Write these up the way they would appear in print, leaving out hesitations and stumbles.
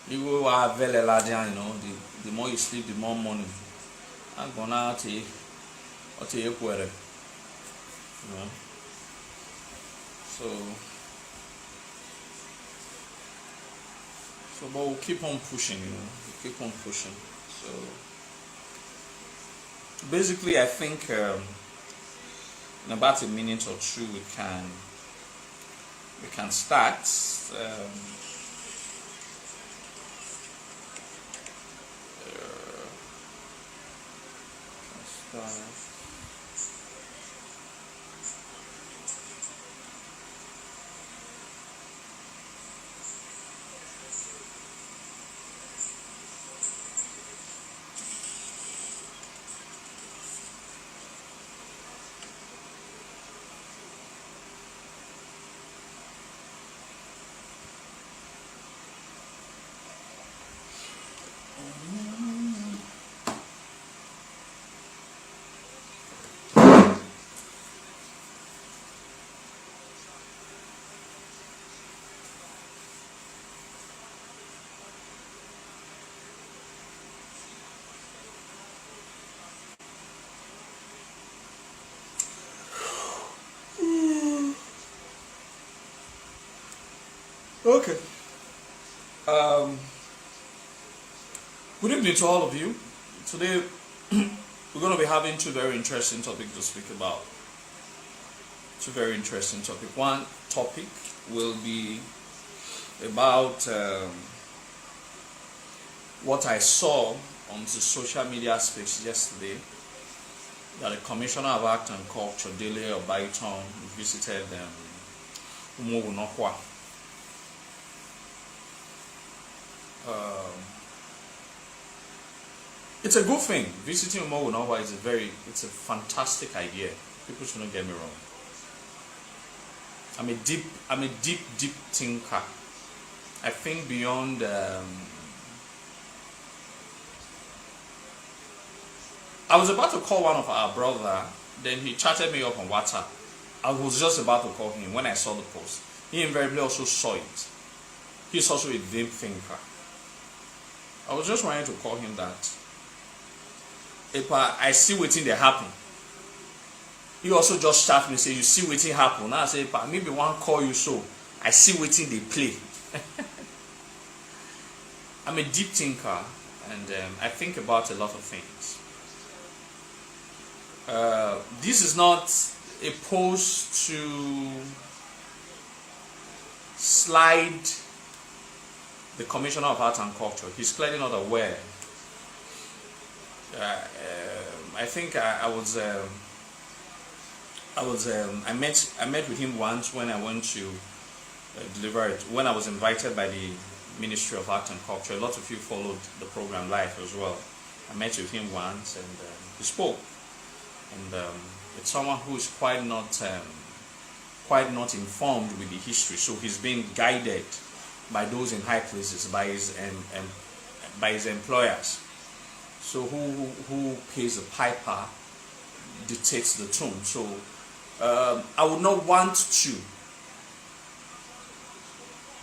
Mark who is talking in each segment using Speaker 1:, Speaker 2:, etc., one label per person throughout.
Speaker 1: You are very large, you know, the more you sleep, the more money. I'm gonna take Ewuare, you know. So, but we'll keep on pushing, you know. We'll keep on pushing. So, basically, I think in about a minute or two we can start. Okay. Good evening to all of you. Today we're going to be having two very interesting topics to speak about. Two very interesting topics. One topic will be about what I saw on the social media space yesterday, that the Commissioner of Art and Culture, Dele Oba Ewuare, visited OMOGHUN. It's a good thing. Visiting OMOGHUN it's a fantastic idea. People shouldn't get me wrong. I'm a deep thinker. I think beyond I was about to call one of our brother, then he chatted me up on WhatsApp. I was just about to call him when I saw the post. He invariably also saw it. He's also a deep thinker. I was just trying to call him that. If I see waiting they happen. He also just chat me say you see waiting happen. Now I say maybe one call you so I see waiting they play. I'm a deep thinker and I think about a lot of things. This is not a post to slide the Commissioner of Art and Culture. He's clearly not aware. I think I met with him once when I went to deliver it. When I was invited by the Ministry of Art and Culture, a lot of you followed the program live as well. I met with him once and he spoke. And it's someone who is quite not informed with the history, so he's being guided by those in high places, by his employers. So who pays the piper dictates the tune. So I would not want to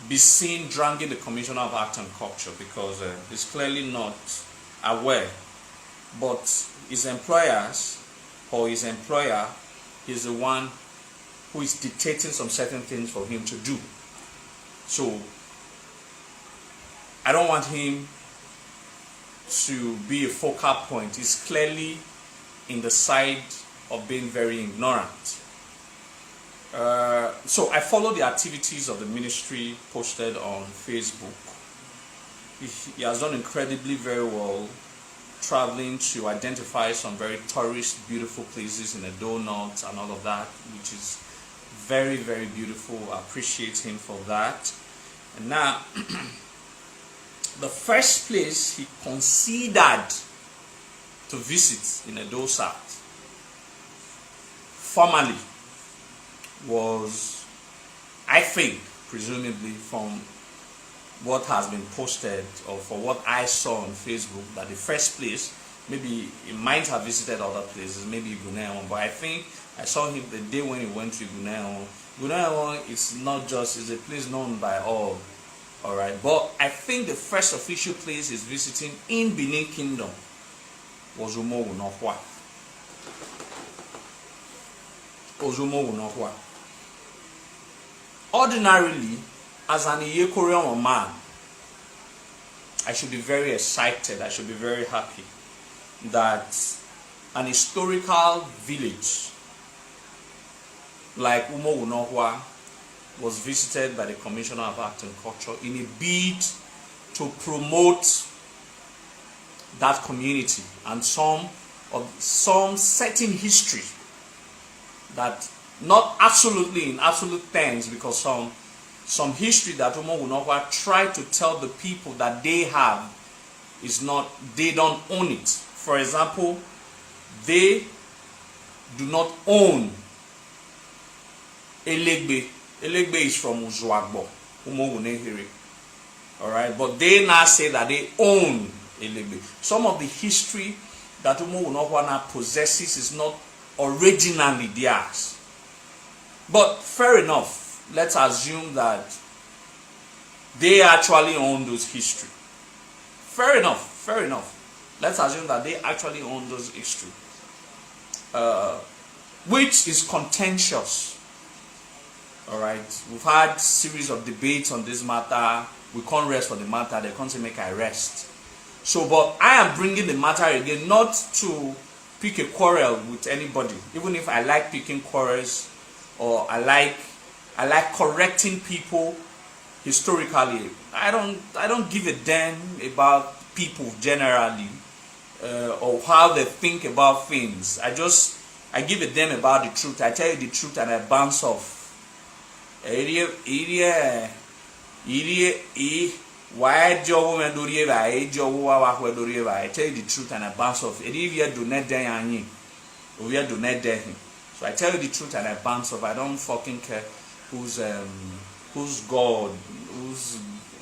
Speaker 1: be seen dragging the Commissioner of Art and Culture because he's clearly not aware. But his employers or his employer is the one who is dictating some certain things for him to do. So I don't want him to be a focal point. He's clearly in the side of being very ignorant. So I follow the activities of the ministry posted on Facebook. He has done incredibly very well traveling to identify some very tourist beautiful places in Edo North and all of that, which is very, very beautiful. I appreciate him for that. And now the first place he considered to visit in Edo South formally was, I think, presumably from what has been posted or for what I saw on Facebook, that the first place, maybe he might have visited other places, maybe Guneon, but I think I saw him the day when he went to Guneon. Guneon is not just, it's a place known by all. All right, but I think the first official place is visiting in Benin Kingdom was OMOGHUN. Ordinarily, as an Korean man, I should be very excited, I should be very happy that an historical village like OMOGHUN was visited by the Commissioner of Art and Culture in a bid to promote that community and some certain history that, not absolutely in absolute terms, because some history that OMOGHUN try to tell the people that they have is not, they don't own it. For example, they do not own Elegbe. Elegbe is from Uzuagbo, OMOGHUN. Alright, but they now say that they own Elegbe. Some of the history that OMOGHUN possesses is not originally theirs. But fair enough, let's assume that they actually own those history. Fair enough. Let's assume that they actually own those history. Which is contentious. Alright, we've had series of debates on this matter. We can't rest for the matter. They can't say make I rest. So, but I am bringing the matter again not to pick a quarrel with anybody, even if I like picking quarrels, or I like correcting people historically. I don't give a damn about people generally, or how they think about things. I give a damn about the truth. I tell you the truth and I bounce off. Why job when do you buy job where do you buy? I tell you the truth and I bounce off. If you do not die, we are do not die. So I tell you the truth and I bounce off. I don't fucking care who's God, who's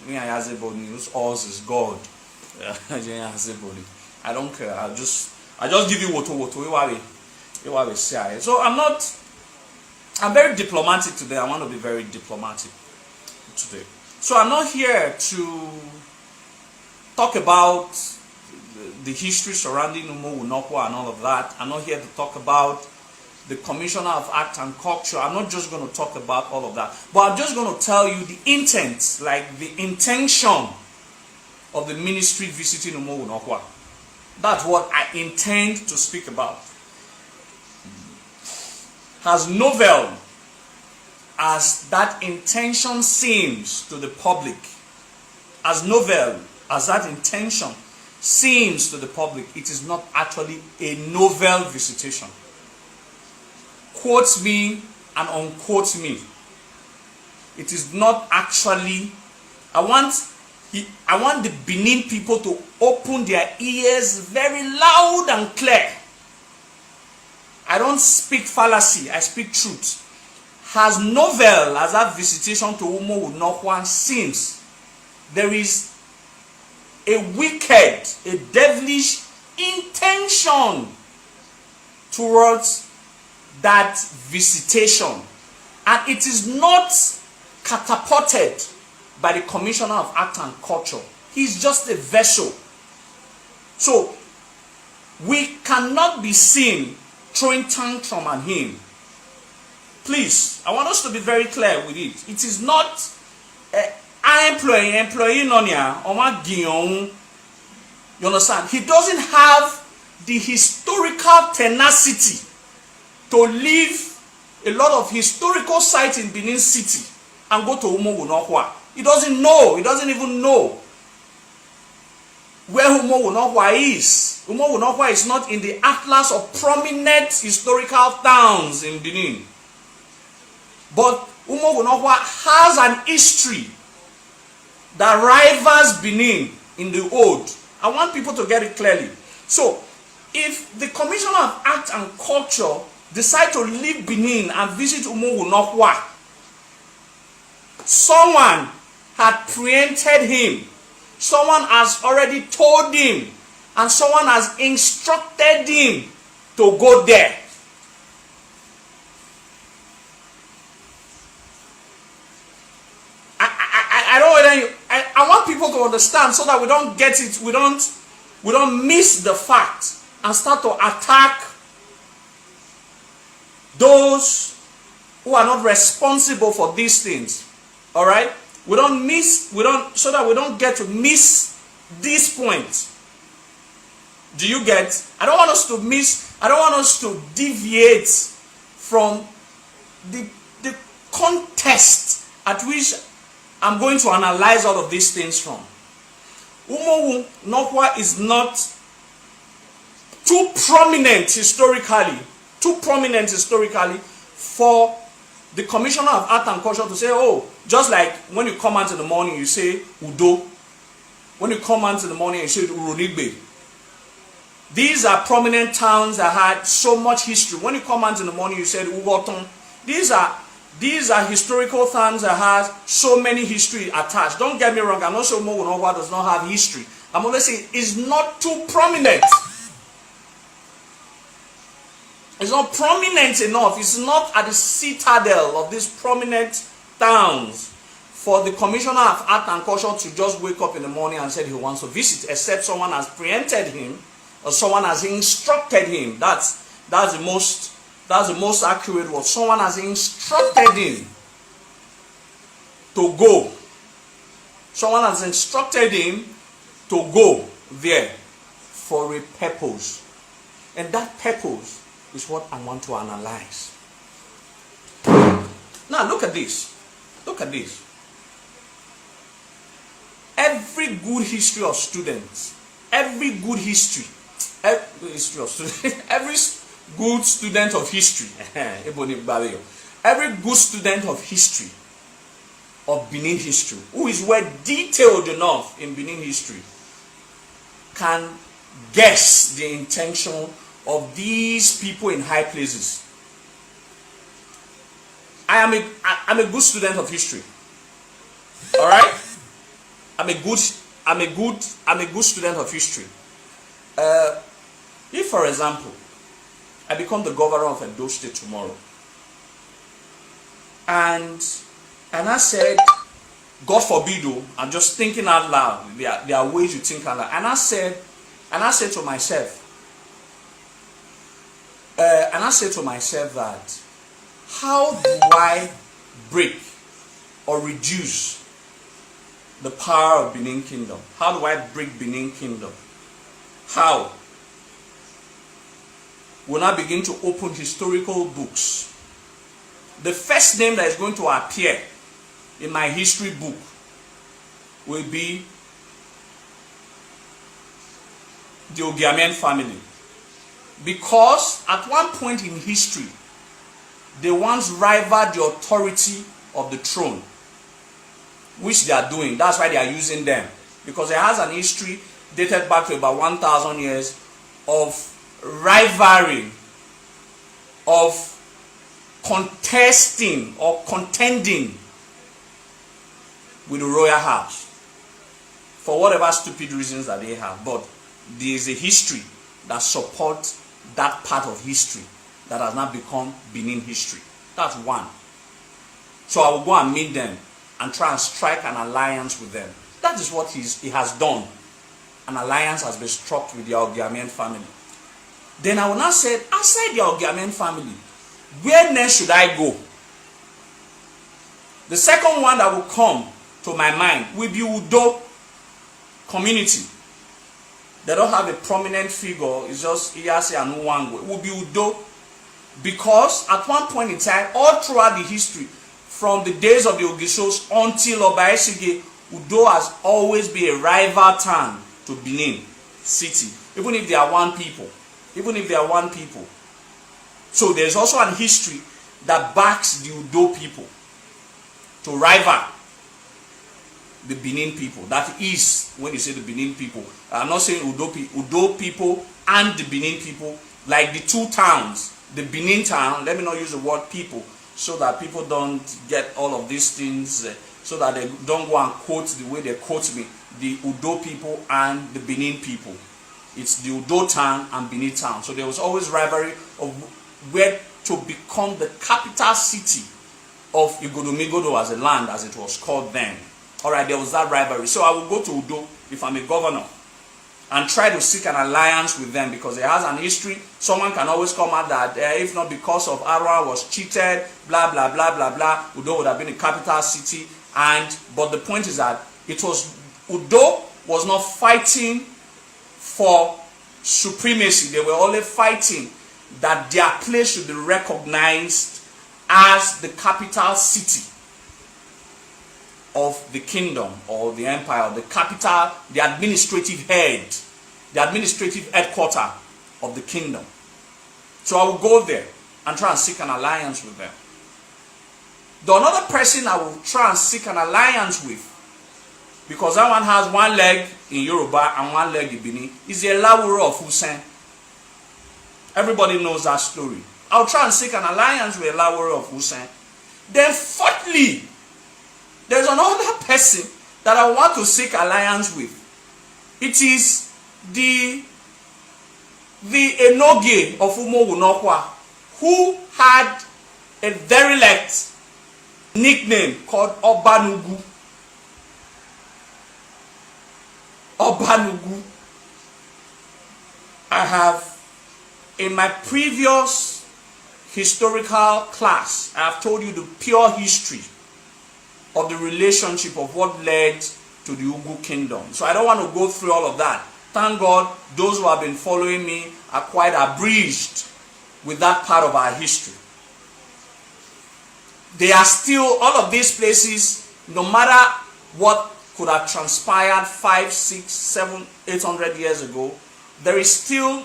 Speaker 1: me I has anybody, who's us is God. I don't care. I just give you what you say. So I'm very diplomatic today. I want to be very diplomatic today. So I'm not here to talk about the history surrounding OMOGHUN and all of that. I'm not here to talk about the Commissioner of Art and Culture. I'm not just going to talk about all of that. But I'm just going to tell you the intent, like the intention of the ministry visiting OMOGHUN. That's what I intend to speak about. As novel as that intention seems to the public, as novel as that intention seems to the public, it is not actually a novel visitation. Quote me and unquote me. It is not actually. I want the Benin people to open their ears very loud and clear. I don't speak fallacy, I speak truth. As novel as that visitation to OMOGHUN seems, there is a wicked, a devilish intention towards that visitation. And it is not catapulted by the Commissioner of Art and Culture. He's just a vessel. So, we cannot be seen throwing tantrum at him. Please, I want us to be very clear with it. It is not employee nonia or my guion. You understand? He doesn't have the historical tenacity to leave a lot of historical sites in Benin City and go to OMOGHUN. He doesn't know. He doesn't even know where OMOGHUN is. OMOGHUN is not in the atlas of prominent historical towns in Benin. But OMOGHUN has an history that rivals Benin in the old. I want people to get it clearly. So, if the Commissioner of Art and Culture decide to leave Benin and visit OMOGHUN, someone had preempted him. Someone has already told him, and someone has instructed him to go there. to understand so that we don't get it, we don't miss the fact and start to attack those who are not responsible for these things. All right? So that we don't get to miss this point. Do you get? I don't want us to deviate from the context at which I'm going to analyze all of these things from. Umuoghun Nokwa is not too prominent historically for the Commissioner of Art and Culture to say, oh, just like when you come out in the morning, you say Udo. When you come out in the morning, you say Uronigbe. These are prominent towns that had so much history. When you come out in the morning, you said Ugoton. These are historical towns that have so many history attached. Don't get me wrong, I'm not sure Umuoghun Nokwa does not have history. I'm only saying it's not too prominent. It's not prominent enough. It's not at the citadel of these prominent towns for the Commissioner of Art and Culture to just wake up in the morning and say he wants to visit, except someone has preempted him or someone has instructed him. That's the most accurate word. Someone has instructed him to go. Someone has instructed him to go there for a purpose. And that purpose is what I want to analyze. Now look at this. Look at this. Every good history of students, every good student of history, every good student of history, of Benin history, who is well detailed enough in Benin history, can guess the intention of these people in high places. I'm a good student of history. All right? I'm a good student of history. If, for example, I become the governor of Edo State tomorrow, and I said, God forbid, I'm just thinking out loud. There are ways you think out loud. And I said to myself, that how do I break or reduce the power of Benin Kingdom? How do I break Benin Kingdom? How? When I begin to open historical books, the first name that is going to appear in my history book will be the OGIEMIEN family. Because at one point in history, they once rivaled the authority of the throne, which they are doing. That's why they are using them. Because it has an history dated back to about 1,000 years of rivalry, of contesting or contending with the royal house for whatever stupid reasons that they have. But there is a history that supports that part of history that has now become Benin history. That's one. So I will go and meet them and try and strike an alliance with them. That is what he has done. An alliance has been struck with the OGIEMIEN family. Then I will now say, outside the OGIEMIEN family, where next should I go? The second one that will come to my mind will be Udo community. They don't have a prominent figure. It's just Iyase and Nwangwe. It will be Udo. Because at one point in time, all throughout the history, from the days of the Ogishos until OBASEKI, Udo has always been a rival town to Benin city. Even if they are one people. Even if they are one people. So there's also an history that backs the Udo people to rival the Benin people. That is, when you say the Benin people, I'm not saying Udo people and the Benin people, like the two towns, the Benin town, let me not use the word people, so that people don't get all of these things, so that they don't go and quote the way they quote me, the Udo people and the Benin people. It's the Udo town and Benin town. So there was always rivalry of where to become the capital city of Igodomigodo as a land, as it was called then. Alright, there was that rivalry. So I will go to Udo if I'm a governor and try to seek an alliance with them because it has an history. Someone can always come out that if not because of Arwa was cheated, blah, blah, blah, blah, blah, Udo would have been a capital city. But the point is that Udo was not fighting for supremacy. They were only fighting that their place should be recognized as the capital city of the kingdom or the empire, the capital, the administrative headquarter of the kingdom. So I will go there and try and seek an alliance with them. The another person I will try and seek an alliance with, because that one has one leg in Yoruba and one leg in Benin, is the OLUAWORE of USEN. Everybody knows that story. I'll try and seek an alliance with OLUAWORE of USEN. Then fourthly, there's another person that I want to seek alliance with. It is the Enogie of OMOGHUN, who had a derelict nickname called Oba Ewuare. I have, in my previous historical class, I have told you the pure history of the relationship of what led to the Ugwu kingdom. So I don't want to go through all of that. Thank God those who have been following me are quite abreast with that part of our history. They are still, all of these places, no matter what could have transpired 5, 6, 7, 800 years ago, there is still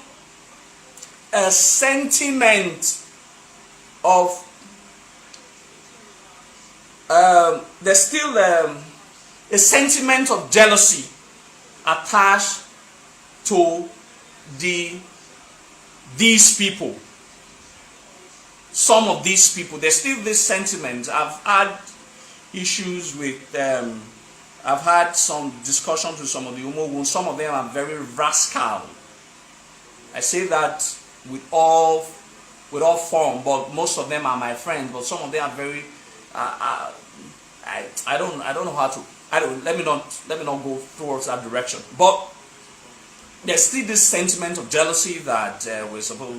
Speaker 1: a sentiment of there's still a sentiment of jealousy attached to these people. Some of these people, there's still this sentiment. I've had issues with I've had some discussions with some of the OMOGHUN. Some of them are very rascal. I say that with all form, but most of them are my friends. But some of them are very I don't know how to. Let me not go towards that direction. But there's still this sentiment of jealousy that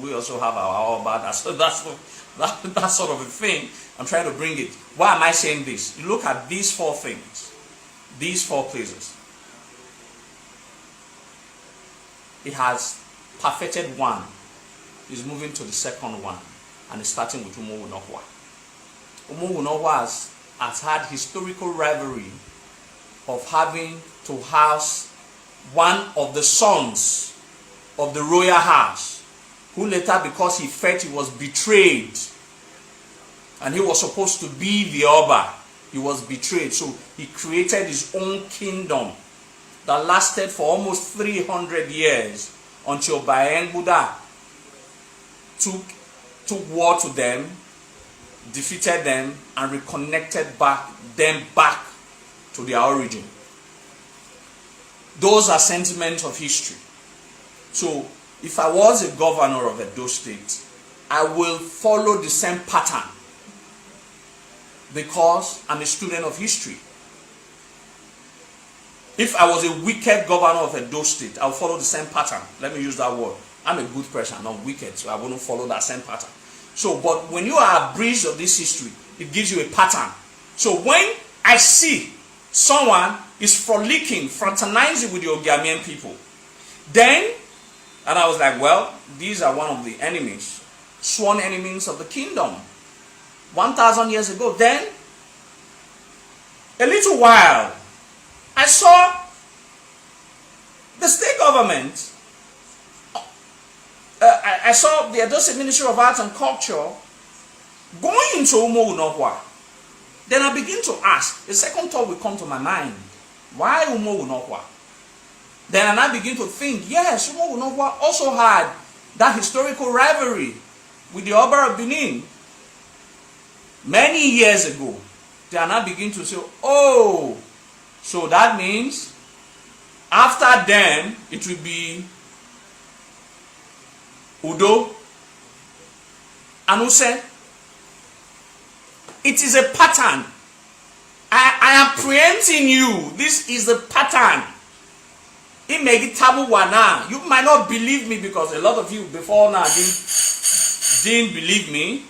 Speaker 1: we also have our Oba. That's sort of a thing. I'm trying to bring it. Why am I saying this? You look at these four things, these four places. It has perfected one. It's moving to the second one, and it's starting with OMOGHUN. OMOGHUN has had historical rivalry of having to house one of the sons of the royal house, who later, because he felt he was betrayed, and he was supposed to be the Oba, he was betrayed. So he created his own kingdom that lasted for almost 300 years until Oba Ewuare took war to them, defeated them, and reconnected them back to their origin. Those are sentiments of history. So if I was a governor of Edo State, I will follow the same pattern because I'm a student of history. If I was a wicked governor of Edo State, I'll follow the same pattern. Let me use that word. I'm a good person, not wicked, so I wouldn't follow that same pattern. So, but when you are abreast of this history, it gives you a pattern. So when I see someone is frolicking, fraternizing with the OGIEMIEN people, then, and I was like, well, these are one of the enemies, sworn enemies of the kingdom, 1,000 years ago. Then, a little while, I saw the state government, I saw the Edo State Ministry of Arts and Culture going into OMOGHUN. Then I begin to ask, a second thought will come to my mind, why OMOGHUN? Then I begin to think, yes, OMOGHUN also had that historical rivalry with the Oba of Benin many years ago. Then I begin to say, oh, so that means after them it will be Udo and USEN. It is a pattern I am preempting you. This is the pattern. You might not believe me because a lot of you before now didn't believe me.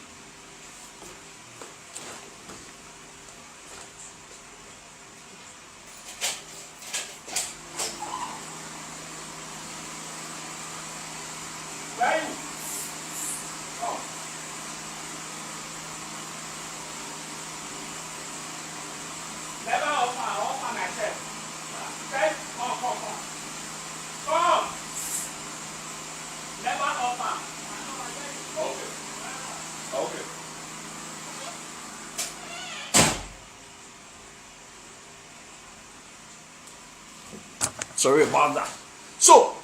Speaker 1: Sorry about that. So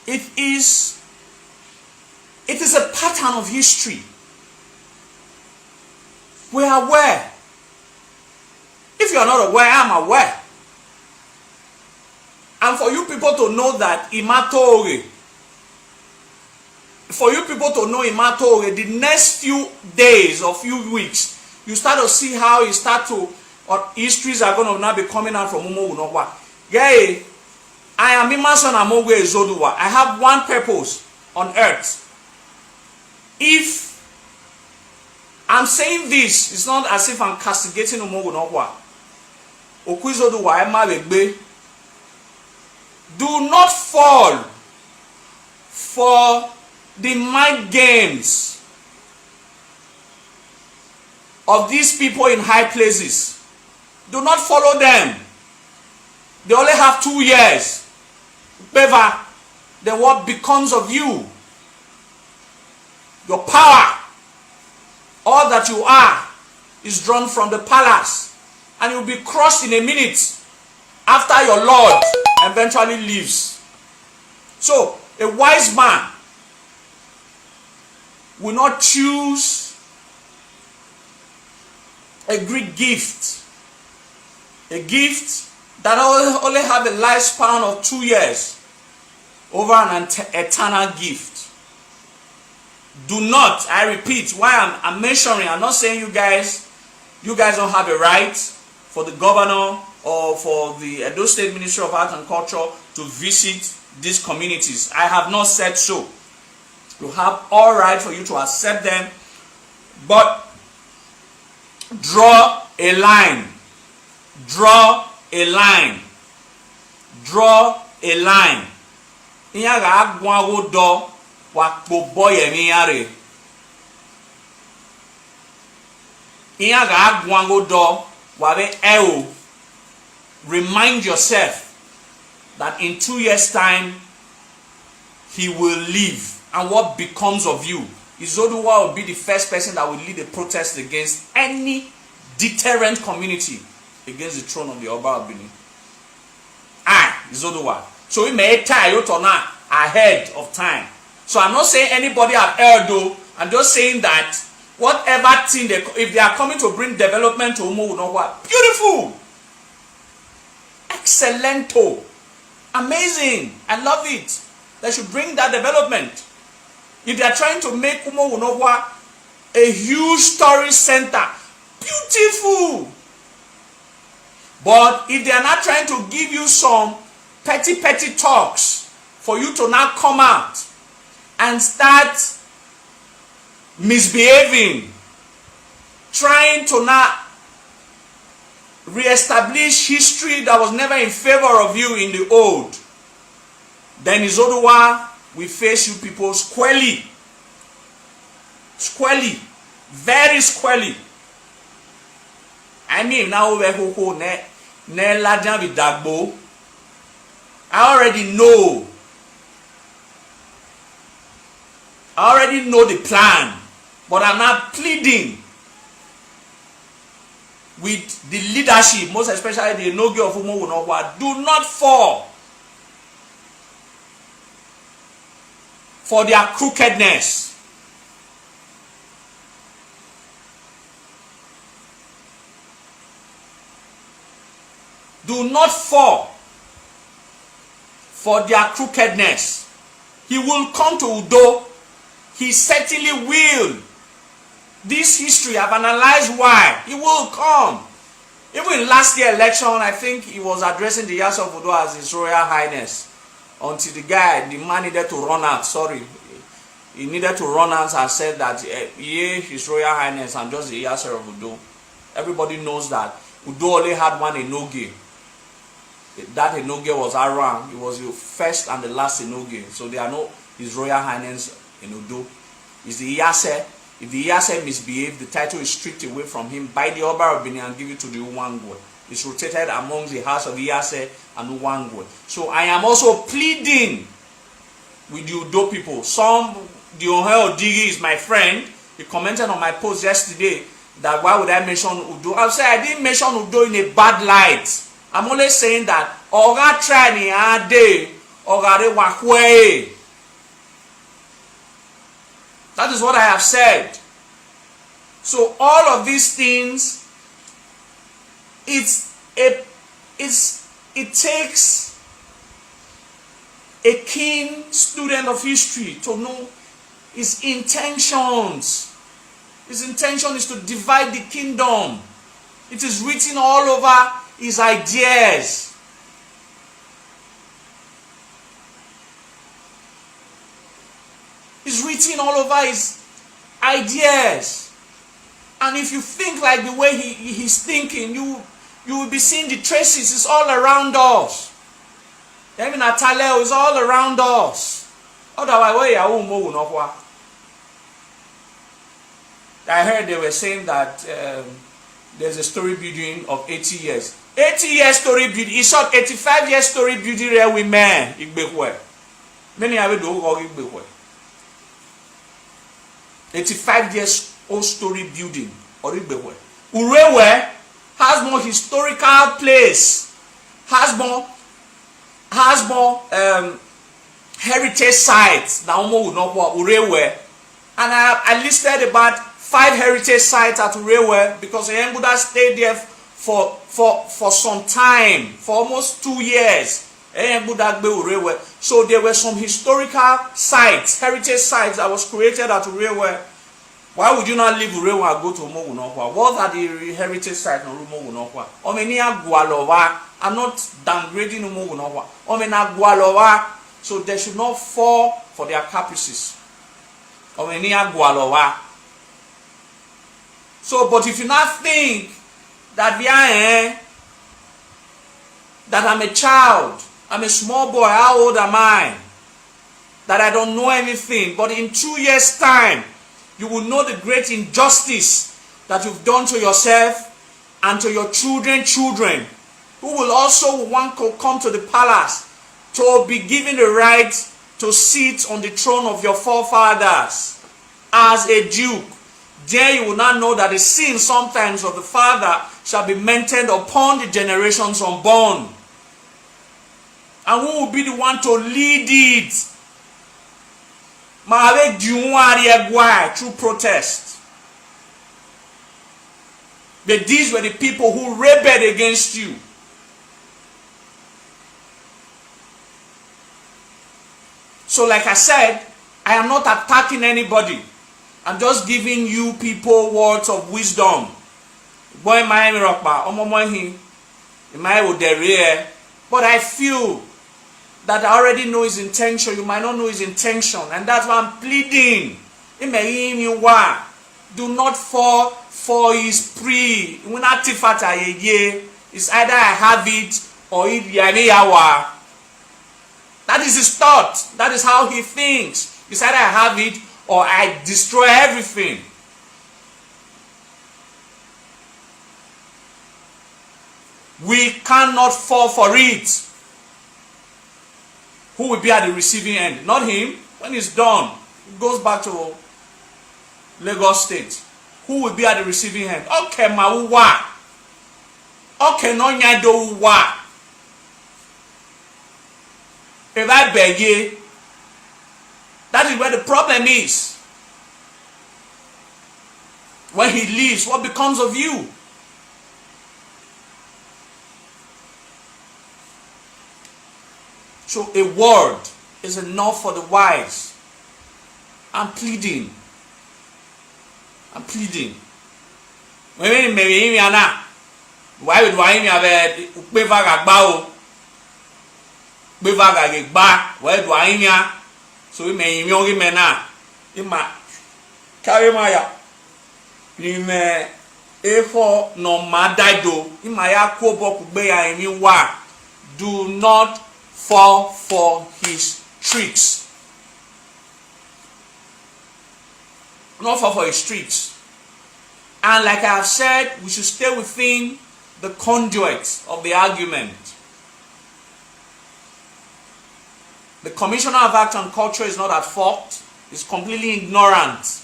Speaker 1: it is a pattern of history. We are aware. If you are not aware, I am aware. And for you people to know that Imatore, the next few days or few weeks, you start to see how histories are going to now be coming out from OMOGHUN. Yeah, I am Imason Amogwe Zoduwa. I have one purpose on earth. If I'm saying this, it's not as if I'm castigating OMOGHUN. Okwizoduwa Emabegbe. Do not fall for the mind games of these people in high places. Do not follow them. They only have 2 years. Better, then what becomes of you? Your power, all that you are, is drawn from the palace, and you'll be crushed in a minute after your Lord eventually leaves. So, a wise man will not choose a Greek gift, a gift that only have a lifespan of 2 years over an eternal gift. Do not, I repeat, why I'm mentioning, I'm not saying you guys don't have a right for the governor or for the Edo State Ministry of Art and Culture to visit these communities. I have not said so. You have all right for you to accept them, but draw a line. Draw a line. Draw a line. Inyaga agwago do wakpo IYARE. Inyaga agwago do wabe eo. Remind yourself that in 2 years' time he will leave. And what becomes of you? Izoduwa will be the first person that will lead a protest against any deterrent community against the throne of the Oba of Benin. Izoduwa. So we may tie you to now ahead of time. So I'm not saying anybody have heard though. I'm just saying that whatever thing if they are coming to bring development to OMOGHUN, beautiful, excellento, amazing. I love it. They should bring that development. If they are trying to make OMOGHUN a huge tourist center, beautiful. But if they are not trying to give you some petty talks for you to now come out and start misbehaving, trying to now re-establish history that was never in favor of you in the old, then Izoduwa will face you people squarely. Squarely. Very squarely. I mean, now we I already know. I already know the plan, but I'm not pleading with the leadership, most especially the Nogi of OMOGHUN. Do not fall for their crookedness. Do not fall for their crookedness. He will come to Udo. He certainly will. This history, I've analyzed why. He will come. Even last year election, I think he was addressing the Yas of Udo as His Royal Highness. Until the man needed to run out. Sorry. He needed to run out and said that, yeah, His Royal Highness, I'm just the Yas of Udo. Everybody knows that Udo only had one Enoge. That Enoge was around. It was the first and the last Enoge. So there are no His Royal Highness in Udo. It's the Iyase. If the Iyase misbehaved, the title is stripped away from him by the Oba of Benin and give it to the Uwangwe. It's rotated amongst the house of Iyase and Uwangwe. So I am also pleading with the Udo people. The Ohe Odigi is my friend. He commented on my post yesterday that why would I mention Udo? I'll say I didn't mention Udo in a bad light. I'm only saying that Oga try ni ade, Oga wakwe. That is what I have said. So all of these things, it takes a keen student of history to know his intentions. His intention is to divide the kingdom. It is written all over his ideas. It's written all over his ideas. And if you think like the way he's thinking, you will be seeing the traces. It's all around us. Even Ataleo is all around us. Otherwise, I heard they were saying that there's a story building of 80 years. 80 years story building. He shot 85 years story building there with men. Many have it do 85 years old story building. Urewe has more historical place, has more heritage sites than Urewe. And I listed about 5 heritage sites at Urewe because Enguda stayed there for some time, for almost 2 years. So there were some historical sites, heritage sites that was created at Urewe. Why would you not leave Urewe and go to OMOGHUN? What are the heritage sites in OMOGHUN? I'm not downgrading OMOGHUN. So they should not fall for their caprices. So, but if you not think that that I'm a child, I'm a small boy, how old am I? That I don't know anything. But in 2 years' time, you will know the great injustice that you've done to yourself and to your children, who will also want to come to the palace to be given the right to sit on the throne of your forefathers as a duke. There you will not know that the sin sometimes of the father shall be meted upon the generations unborn. And who will be the one to lead it? Oba Ewuare through protest. But these were the people who rebelled against you. So like I said, I am not attacking anybody. I'm just giving you people words of wisdom. But I feel that I already know his intention. You might not know his intention. And that's why I'm pleading. Do not fall for his plea. It's either I have it or it. That is his thought. That is how he thinks. It's either I have it or I destroy everything. We cannot fall for it. Who will be at the receiving end? Not him. When it's done, it goes back to Lagos State. Who will be at the receiving end? Okay, mauwa. Okay, no nyado wa. If I beg you, that is where the problem is. When he leaves, what becomes of you? So a word is enough for the wise. I'm pleading. Why would I have a Bevaga bow? Bevaga ba, where do I hear? So we may young men in my carry my in A4 no madaido in my aqua be I mean why do not fall for his tricks. Not fall for his tricks. And like I have said, we should stay within the conduit of the argument. The Commissioner of Art and Culture is not at fault. He's completely ignorant.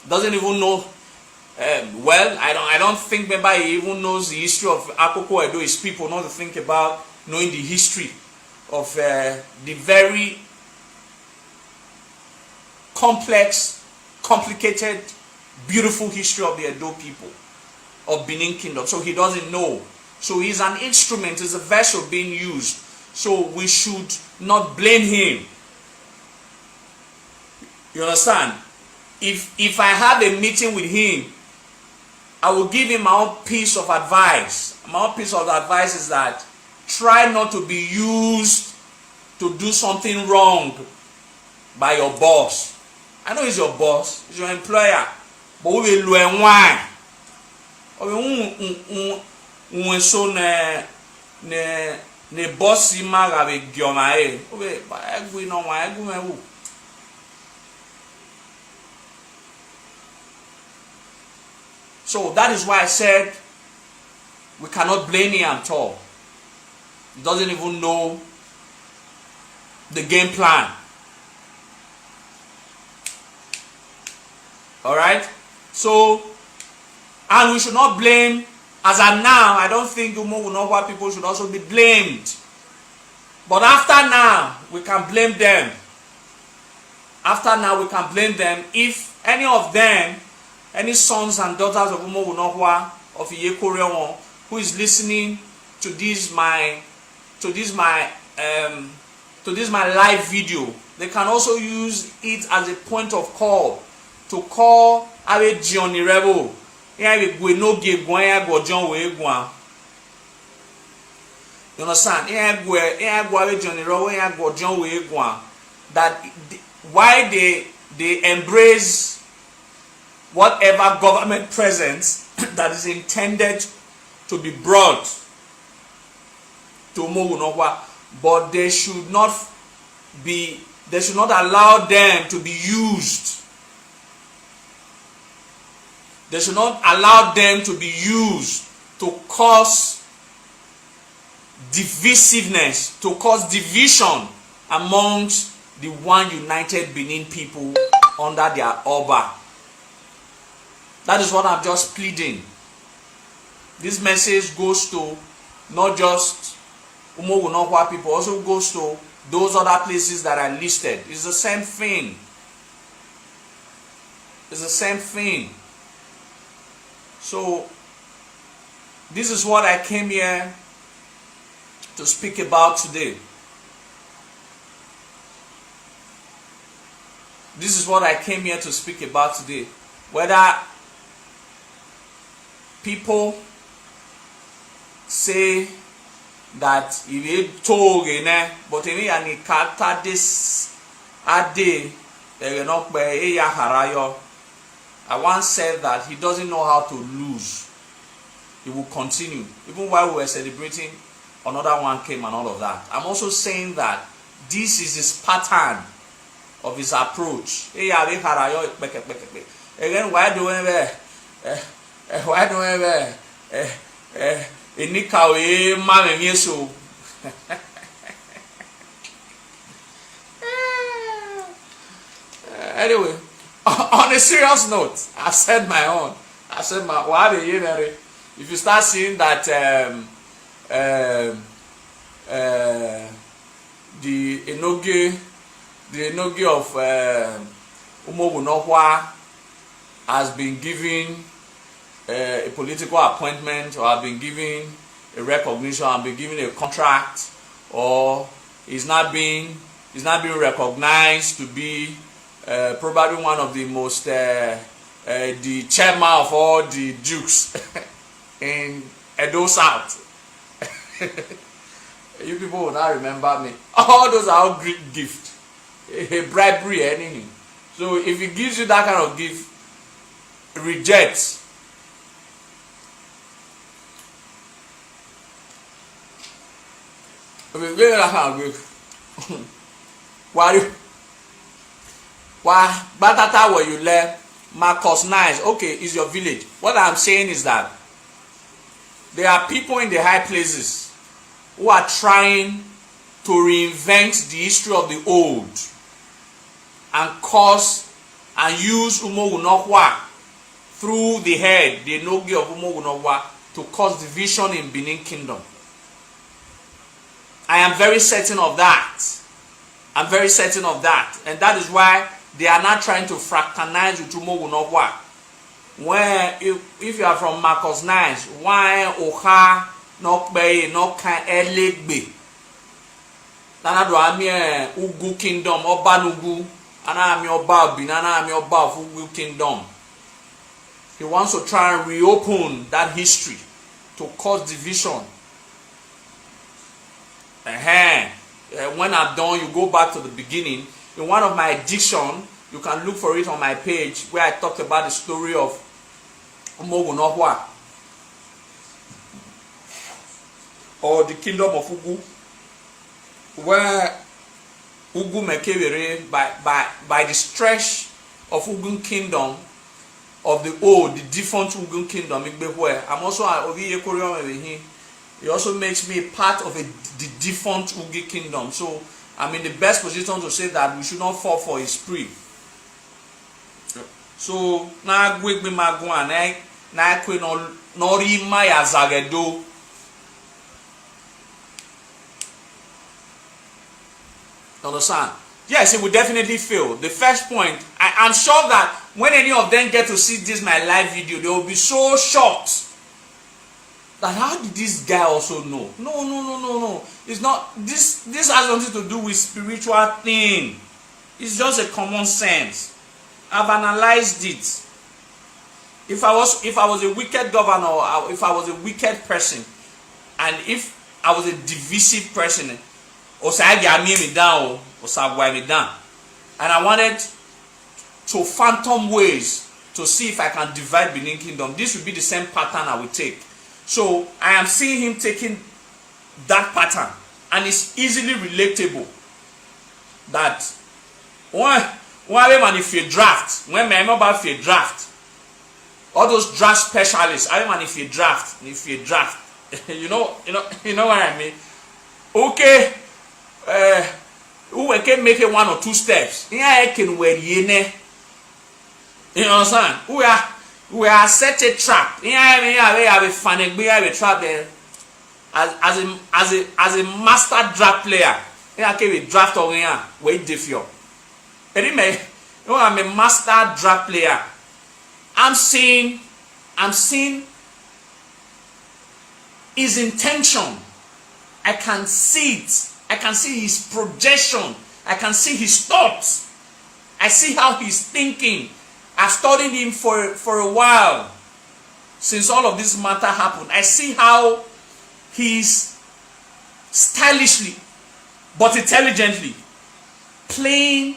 Speaker 1: Doesn't even know. Well, I don't think maybe he even knows the history of Akoko Edo. His people not to think about knowing the history of the very complex, complicated, beautiful history of the Edo people of Benin Kingdom. So he doesn't know. So he's an instrument, he's a vessel being used. So we should not blame him. You understand? If I have a meeting with him, I will give him my own piece of advice. My own piece of advice is that try not to be used to do something wrong by your boss. I know he's your boss, he's your employer, but we will learn why. We so ne boss imaga be gyomae. We no why. So that is why I said we cannot blame him at all. He doesn't even know the game plan. Alright? So, and we should not blame, as of now, I don't think Umoghunohwa people should also be blamed. But after now, we can blame them. After now, we can blame them if any of them, any sons and daughters of Umoghunohwa, of Iyekoreon, who is listening to this my live video, they can also use it as a point of call to call Awe Johnny Rebel. You understand? That why they embrace whatever government presence that is intended to be brought to Umoghunohwa, but they should not allow them to be used. They should not allow them to be used to cause divisiveness, to cause division amongst the one united Benin people under their Oba. That is what I'm just pleading. This message goes to not just Umoghunohwa people, also goes to those other places that are listed. It's the same thing. It's the same thing. So, this is what I came here to speak about today. This is what I came here to speak about today. Whether people say that if you told but if you any kata this ade not by harayo. I once said that he doesn't know how to lose. He will continue. Even while we were celebrating, another one came and all of that. I'm also saying that this is his pattern of his approach. Again, why do anyway, on a serious note, I've said my own. I said my why if you start seeing that the enoge of Umoghunohwa has been given a political appointment, or have been given a recognition, and been given a contract, or is not being recognized to be probably one of the most the chairman of all the dukes in Edo South. You people will not remember me. All those are all Greek gifts. A bribery, anything. So if he gives you that kind of gift, reject. Why Batata where you left Marcus Nice, okay, is your village. What I'm saying is that there are people in the high places who are trying to reinvent the history of the old and cause and use Umoghunowa through the head, the Nogi of Umoghunowa, to cause division in Benin Kingdom. I am very certain of that. I'm very certain of that. And that is why they are not trying to fraternize with Umoghunowa. Where if you are from Marcus Nice, why Oha not bay not can elegbe. Nana do ami Ugu Kingdom, Oba Nugu, ana ami Oba Binana ami Oba of Ugu Kingdom. He wants to try and reopen that history to cause division. When I'm done, you go back to the beginning. In one of my diction, you can look for it on my page where I talked about the story of Umoghunowa or the kingdom of Ugu, where Ugu Mekewere by the stretch of Ugu kingdom of the old, the defunct Ugu kingdom. I'm also he also makes me part of the defunct Ugi kingdom. So I'm in the best position to say that we should not fall for his spree. So now we be magwan na kwe no rima ya zagedo. Understand? Yes, it will definitely fail. The first point, I'm sure that when any of them get to see this my live video, they will be so shocked. That how did this guy also know? No. It's not this has nothing to do with spiritual thing. It's just a common sense. I've analyzed it. If I was a wicked governor, or if I was a wicked person, and if I was a divisive person, and I wanted to phantom ways to see if I can divide Benin Kingdom, this would be the same pattern I would take. So I am seeing him taking that pattern, and it's easily relatable. That when if you draft, when I remember if you draft, all those draft specialists, I mean if you draft, you know what I mean. Okay, who can make it 1 or 2 steps? Yeah, I can wear you understand? We are set a trap. We have a fan, we have a trap there. As a master draft player, I can be draft on here. Wait, difficult. Anyway, I'm a master draft player. I'm seeing his intention. I can see it. I can see his projection. I can see his thoughts. I see how he's thinking. I've studied him for a while since all of this matter happened. I see how he's stylishly but intelligently playing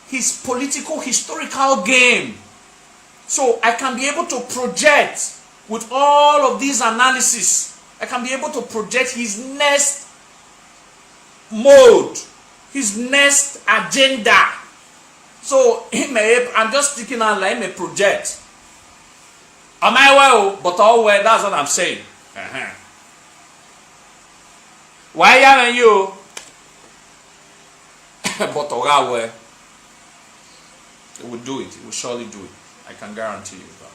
Speaker 1: his political historical game. So I can be able to project with all of these analysis. I can be able to project his next mode, his next agenda. So I'm just sticking out like a project. Am I well? But all well, that's what I'm saying. Why are you? But all well. It will do it. It will surely do it. I can guarantee you that.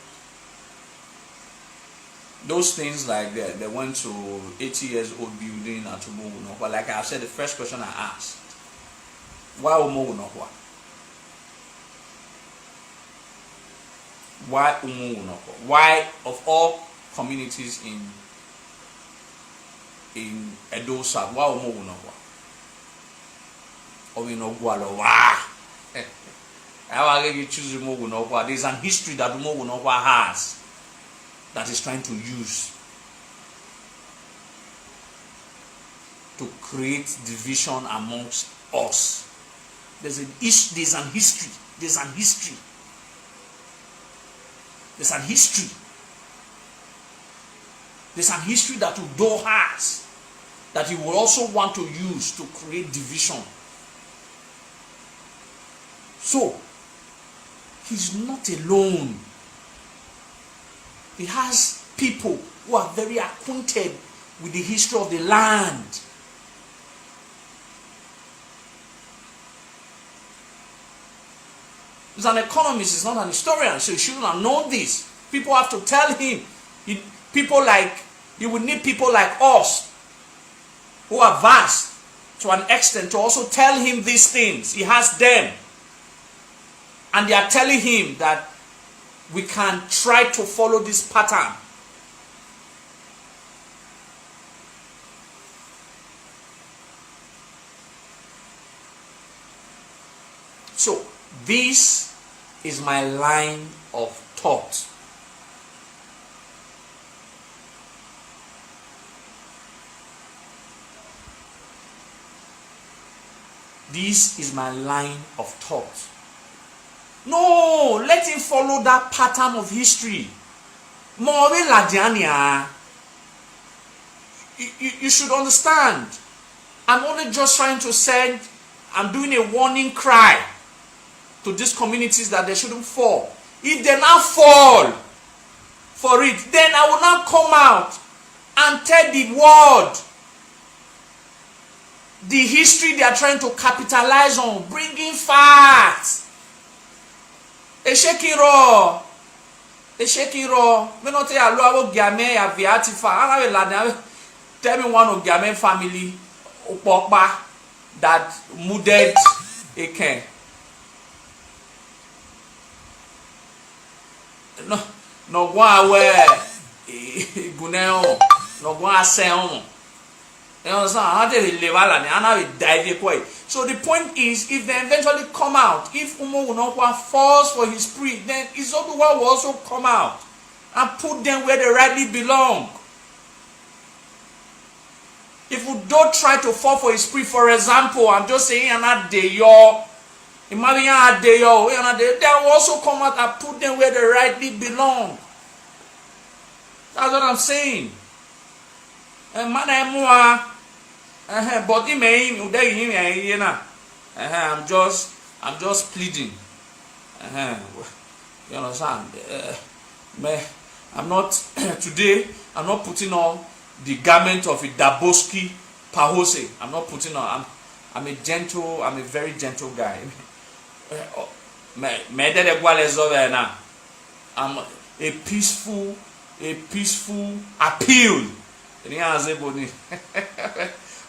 Speaker 1: Those things like that, they went to 80 years old building at Omoghunowa. But like I said, the first question I asked, why Omoghunowa? Why Omoghunowa? Why of all communities in Edo South, why Omoghunowa? You choose Omoghunowa. There's an history that Omoghunowa has that is trying to use to create division amongst us. There's an history. There's an history that Udo has, that he will also want to use to create division. So, he's not alone. He has people who are very acquainted with the history of the land. He's an economist, he's not an historian, so he shouldn't have known this. People have to tell him. He will need people like us, who are vast to an extent, to also tell him these things. He has them. And they are telling him that we can try to follow this pattern. So, this is my line of thought. This is my line of thought. No, let him follow that pattern of history. You should understand. I'm only just trying to say, I'm doing a warning cry to these communities that they shouldn't fall. If they now fall for it, then I will not come out and tell the world the history they are trying to capitalize on, bringing facts. Eshekiro. Me not say OGIEMIEN ya viatifa. Tell me one OGIEMIEN family Upokba that mudded a king. No one where Guneo, no one sound. You understand? How they live and how they dive away. So the point is, if they eventually come out, if OMOGHUN falls for his plea, then Izoduwa will also come out and put them where they rightly belong. If we don't try to fall for his plea, for example, I'm just saying, they will also come out and put them where they rightly belong. That's what I'm saying. But I'm just pleading. You understand? I'm not today. I'm not putting on the garment of a Daboski Pahose. I'm not putting on. I'm a very gentle guy. I'm a peaceful appeal.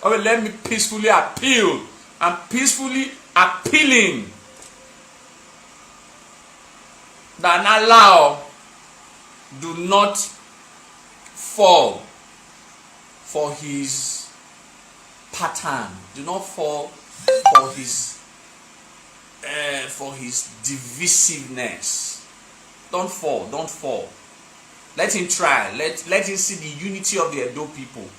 Speaker 1: Okay, let me peacefully appeal. I'm peacefully appealing that Allah do not fall for his pattern. Do not fall for his divisiveness. Don't fall. Let him try. Let him see the unity of the Edo people.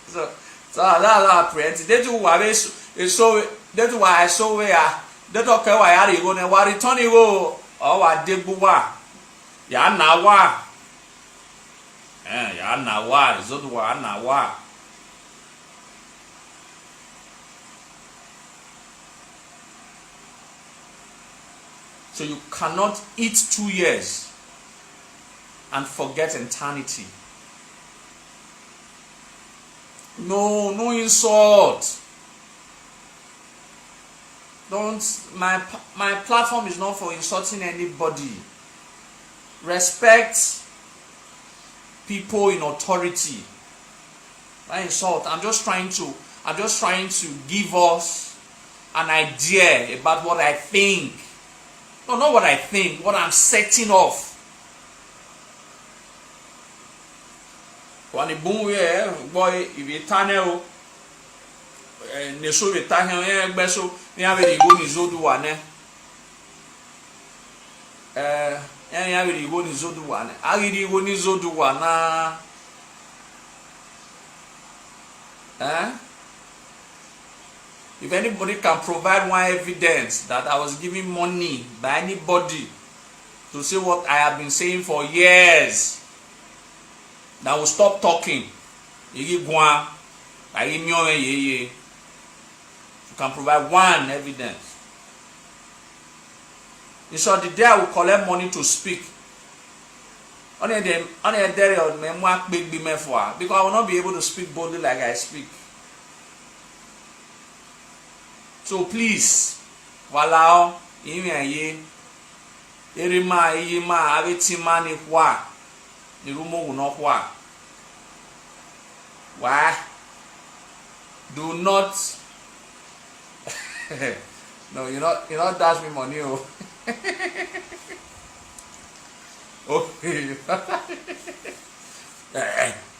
Speaker 1: so that's our prayer. That's why I saw where that okay why are you going to return you or debuwa ya nawa zoduwa nawa. So you cannot eat 2 years and forget eternity. No insult. My platform is not for insulting anybody. Respect people in authority. Not insult. I'm just trying to give us an idea about what I think. No, not what I think, what I'm setting off. When the boom boy, if you tunnel, Neso Vitahian Beso, never go in Zoduane. Never go in Zoduane. I really go in Zoduana. Eh? If anybody can provide one evidence that I was given money by anybody to say what I have been saying for years, that will stop talking. You can provide one evidence. In short, the day I will collect money to speak, because I will not be able to speak boldly like I speak. So please, walao, erima yima abetima ni hwa, ni rumo no hwa. Why? Do not. No, you not dash me money. Oh. Okay.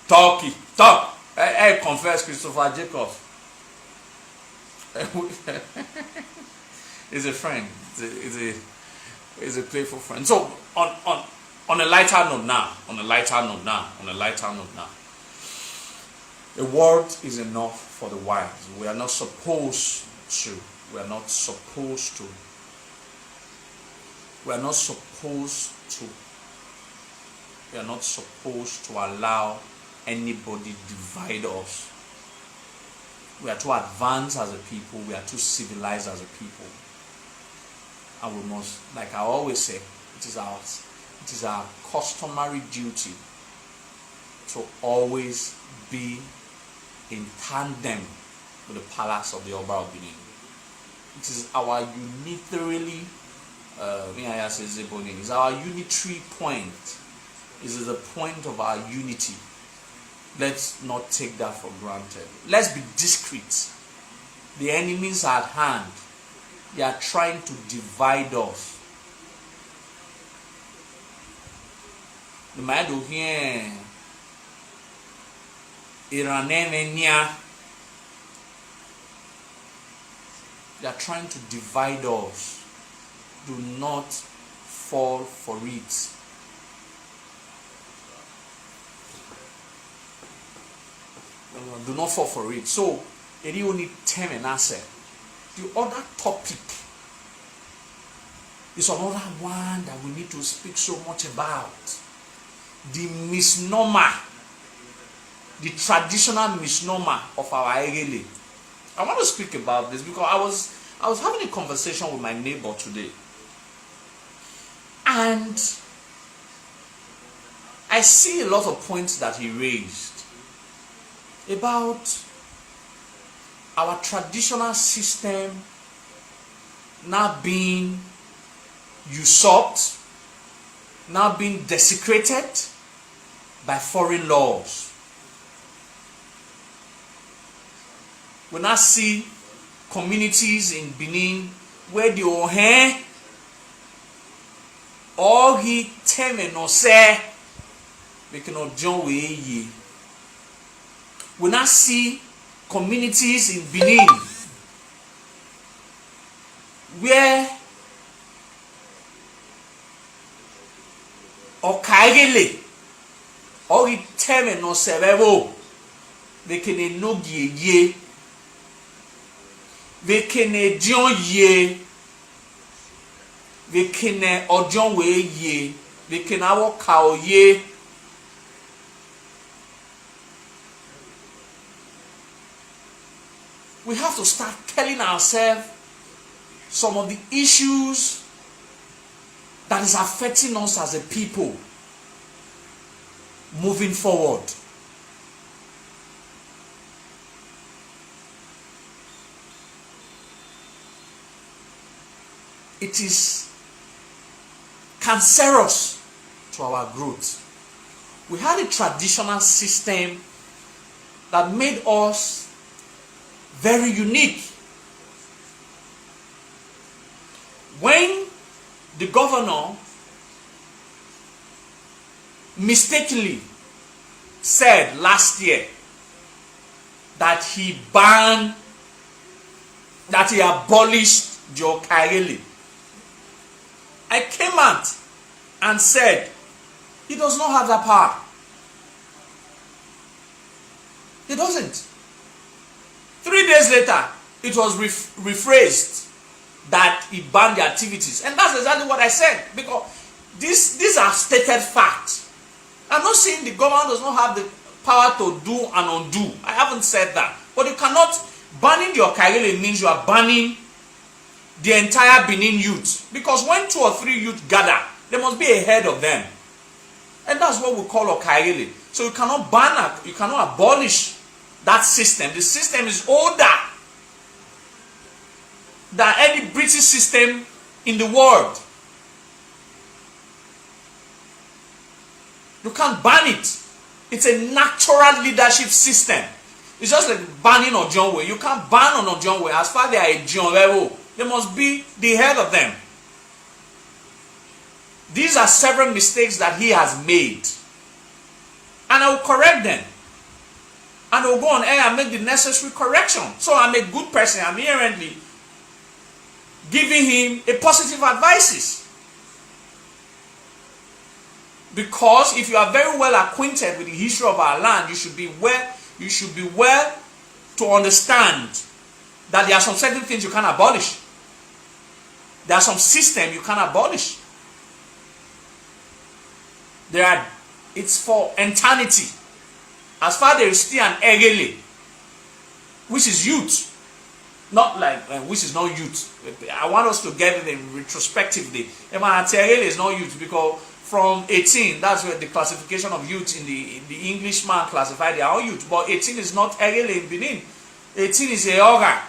Speaker 1: Talk. Hey, confess, Christopher Jacobs. He's a friend. He's a playful friend. So on a lighter note now. A word is enough for the wise. We are not supposed to allow anybody divide us. We are too advanced as a people. We are too civilized as a people. And we must, like I always say, it is our customary duty to always be in tandem with the palace of the Oba of Benin. It is our unitary, it's our unitary point. It is the point of our unity. Let's not take that for granted. Let's be discreet. The enemies are at hand. They are trying to divide us. The man here, Iranenia. They are trying to divide us. Do not fall for it. Do not fall for it. So, it only 10 and answer. The other topic is another one that we need to speak so much about. The misnomer, the traditional misnomer of our Egele. I want to speak about this because I was having a conversation with my neighbor today. And I see a lot of points that he raised about our traditional system now being usurped, now being desecrated by foreign laws. We now see communities in Benin where the Ohe or he teme no say we cannot join with ye. We now see communities in Benin where Okaigele or he teme no sebebo we can no ye. We can join ye. We can ojon we ye. We can awo kao ye. We have to start telling ourselves some of the issues that is affecting us as a people moving forward. It is cancerous to our growth. We had a traditional system that made us very unique. When the governor mistakenly said last year that he abolished Joe Kaili, I came out and said he does not have that power. He doesn't. 3 days later, it was rephrased that he banned the activities. And that's exactly what I said, because these are stated facts. I'm not saying the government does not have the power to do and undo. I haven't said that. But you cannot, banning the Okaigele means you are banning the entire Benin youth. Because when 2 or 3 youth gather, there must be a head of them. And that's what we call Okaigele. So you cannot ban, you cannot abolish that system. The system is older than any British system in the world. You can't ban it. It's a natural leadership system. It's just like banning Ojonwe. You can't ban on Ojonwe. As far as they are a John level, there must be the head of them. These are several mistakes that he has made. And I will correct them. And I will go on air and make the necessary correction. So I'm a good person. I'm inherently giving him a positive advices. Because if you are very well acquainted with the history of our land, you should be well to understand that there are some certain things you can abolish. There are some systems you can abolish. It's for eternity. As far as there is still an Egele, which is youth, not like which is not youth. I want us to get it retrospectively. Egele is not youth, because from 18, that's where the classification of youth in the Englishman classified their own youth. But 18 is not Egele in Benin. 18 is a Oga.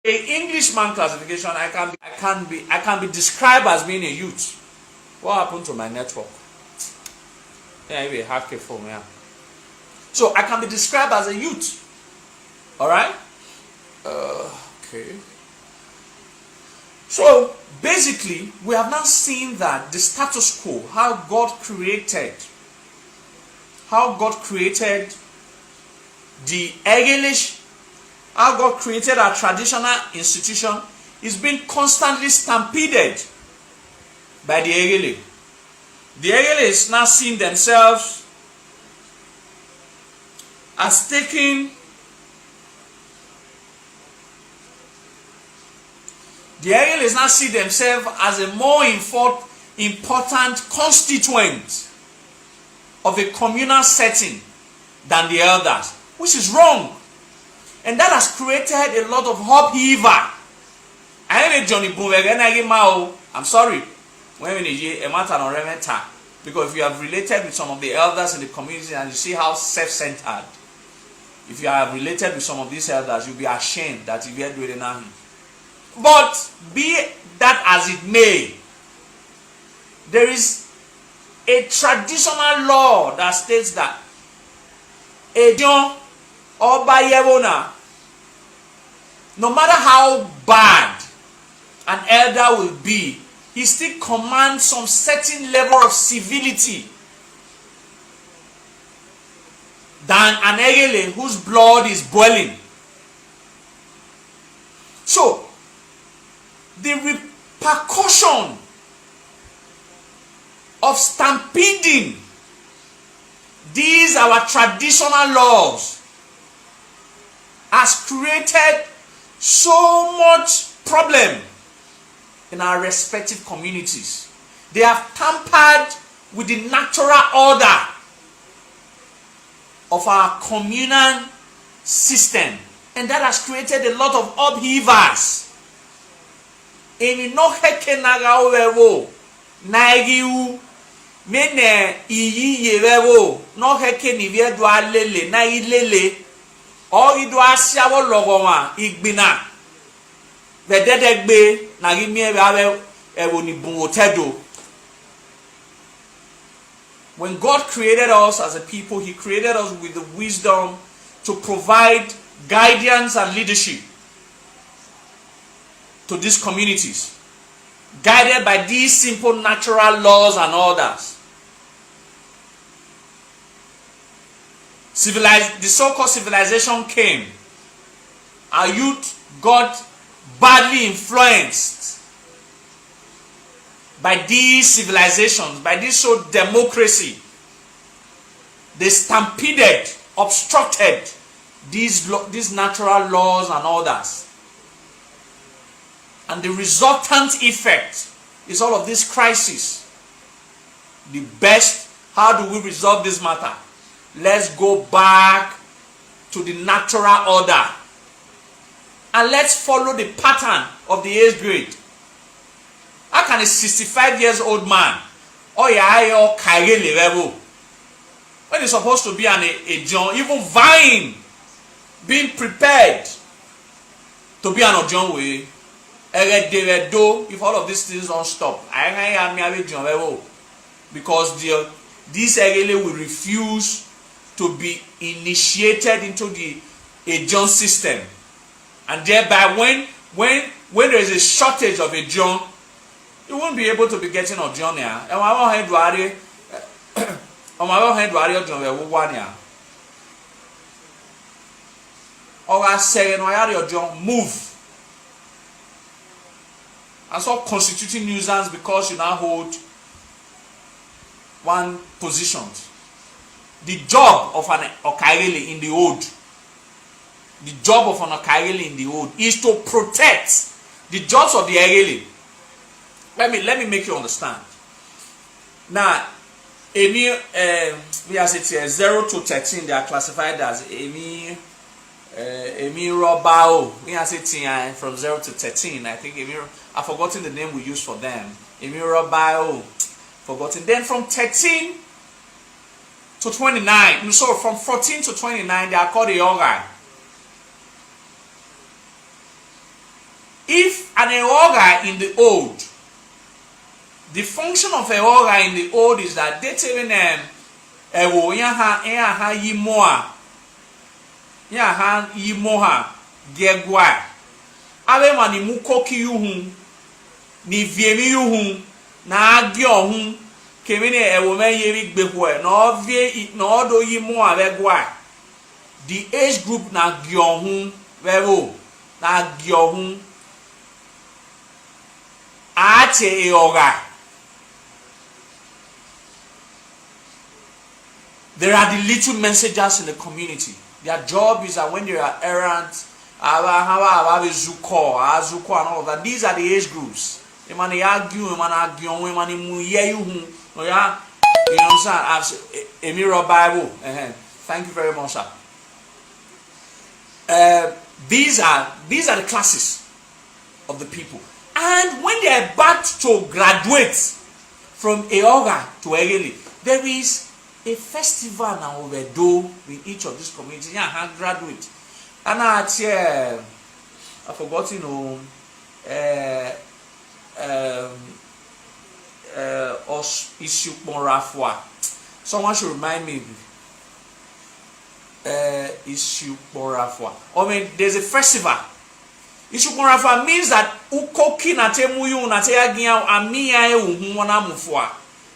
Speaker 1: A Englishman classification, I can be described as being a youth. What happened to my network? Yeah, maybe a hack phone, yeah. So I can be described as a youth. Alright? Okay. So basically, we have now seen that the status quo, how God created the Egelish, how God created our traditional institution, is being constantly stampeded by the Egele. The Egeles now seeing themselves as taking as a more important constituent of a communal setting than the elders, which is wrong. And that has created a lot of upheaval. I'm sorry. Because if you have related with some of the elders in the community and you see how self-centered, if you have related with some of these elders, you'll be ashamed that you are doing it. But be that as it may, there is a traditional law that states that Oba Ewuare, no matter how bad an elder will be, he still commands some certain level of civility than an Egele whose blood is boiling. So, the repercussion of stampeding these our traditional laws has created so much problem in our respective communities. They have tampered with the natural order of our communal system, and that has created a lot of upheavals. Emi no heke naga owewo naigiu mene iyi yewewo no heke ni vie do alele na ilele o ido asiawo logowa igbina vededegbe na gimie awe ewo ni bunwotedo. When God created us as a people, He created us with the wisdom to provide guidance and leadership to these communities, guided by these simple natural laws and orders. The so-called civilization came. Our youth got badly influenced by these civilizations, by this so democracy. They stampeded, obstructed these natural laws and others. And the resultant effect is all of this crisis. The best, how do we resolve this matter? Let's go back to the natural order. And let's follow the pattern of the 8th grade. How can a 65 years old man, when he's supposed to be a John, even vying, being prepared to be an Ojon way, if all of these things don't stop, because this Egele will refuse to be initiated into the John system, and thereby when there is a shortage of a John, you won't be able to be getting a John here. And move. And so constituting nuisance because you now hold one position. The job of an Okairele in the old, is to protect the jobs of the Erele. Let me make you understand. Now, we as it is 0 to 13, they are classified as Emi Robao. We as it from 0 to 13. I think I've forgotten the name we use for them. Emi Robao, forgotten. Then from 13 to 29, so from 14 to 29, they are called Eoga. If an Eoga in the old, the function of Eoga in the old is that they tell them, yimoha gegwa abe mani mukoki yuhun ni viemi yuhun na agi ohun kemini ewome yeri gbehwe na odo yimoha begwa. The age group na agi ohun vero na agi ohun ache Eoga. There are the little messengers in the community. Their job is that when they are errands, Zuko and all of that. These are the age groups. You know what I'm saying? Emiro Bible. Thank you very much, sir. These are the classes of the people. And when they are about to graduate from Eoga to Egeli, there is a festival now we do in each of these communities. Yeah, graduate. And I forgot, someone should remind me. I mean, there's a festival. Ishuporafwa means that ukoki na temuyu na teyagia amia uhumona mufwa.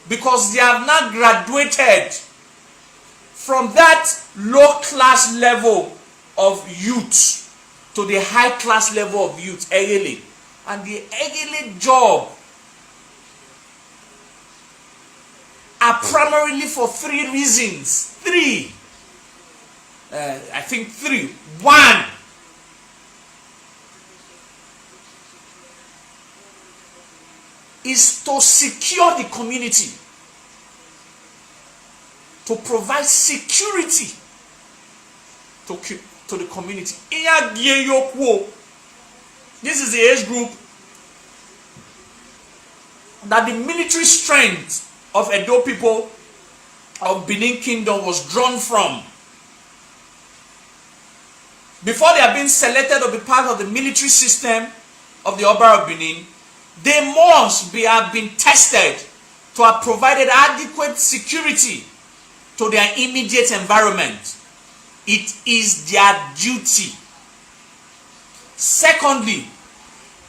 Speaker 1: Because they have not graduated from that low class level of youth to the high class level of youth, Egele. And the Egele job are primarily for 3 reasons. 3. I think 3. 1. Is to secure the community, to provide security to the community. This is the age group that the military strength of Edo people of Benin Kingdom was drawn from. Before they have been selected to be part of the military system of the Oba of Benin, they must have been tested to have provided adequate security to their immediate environment. It is their duty. Secondly,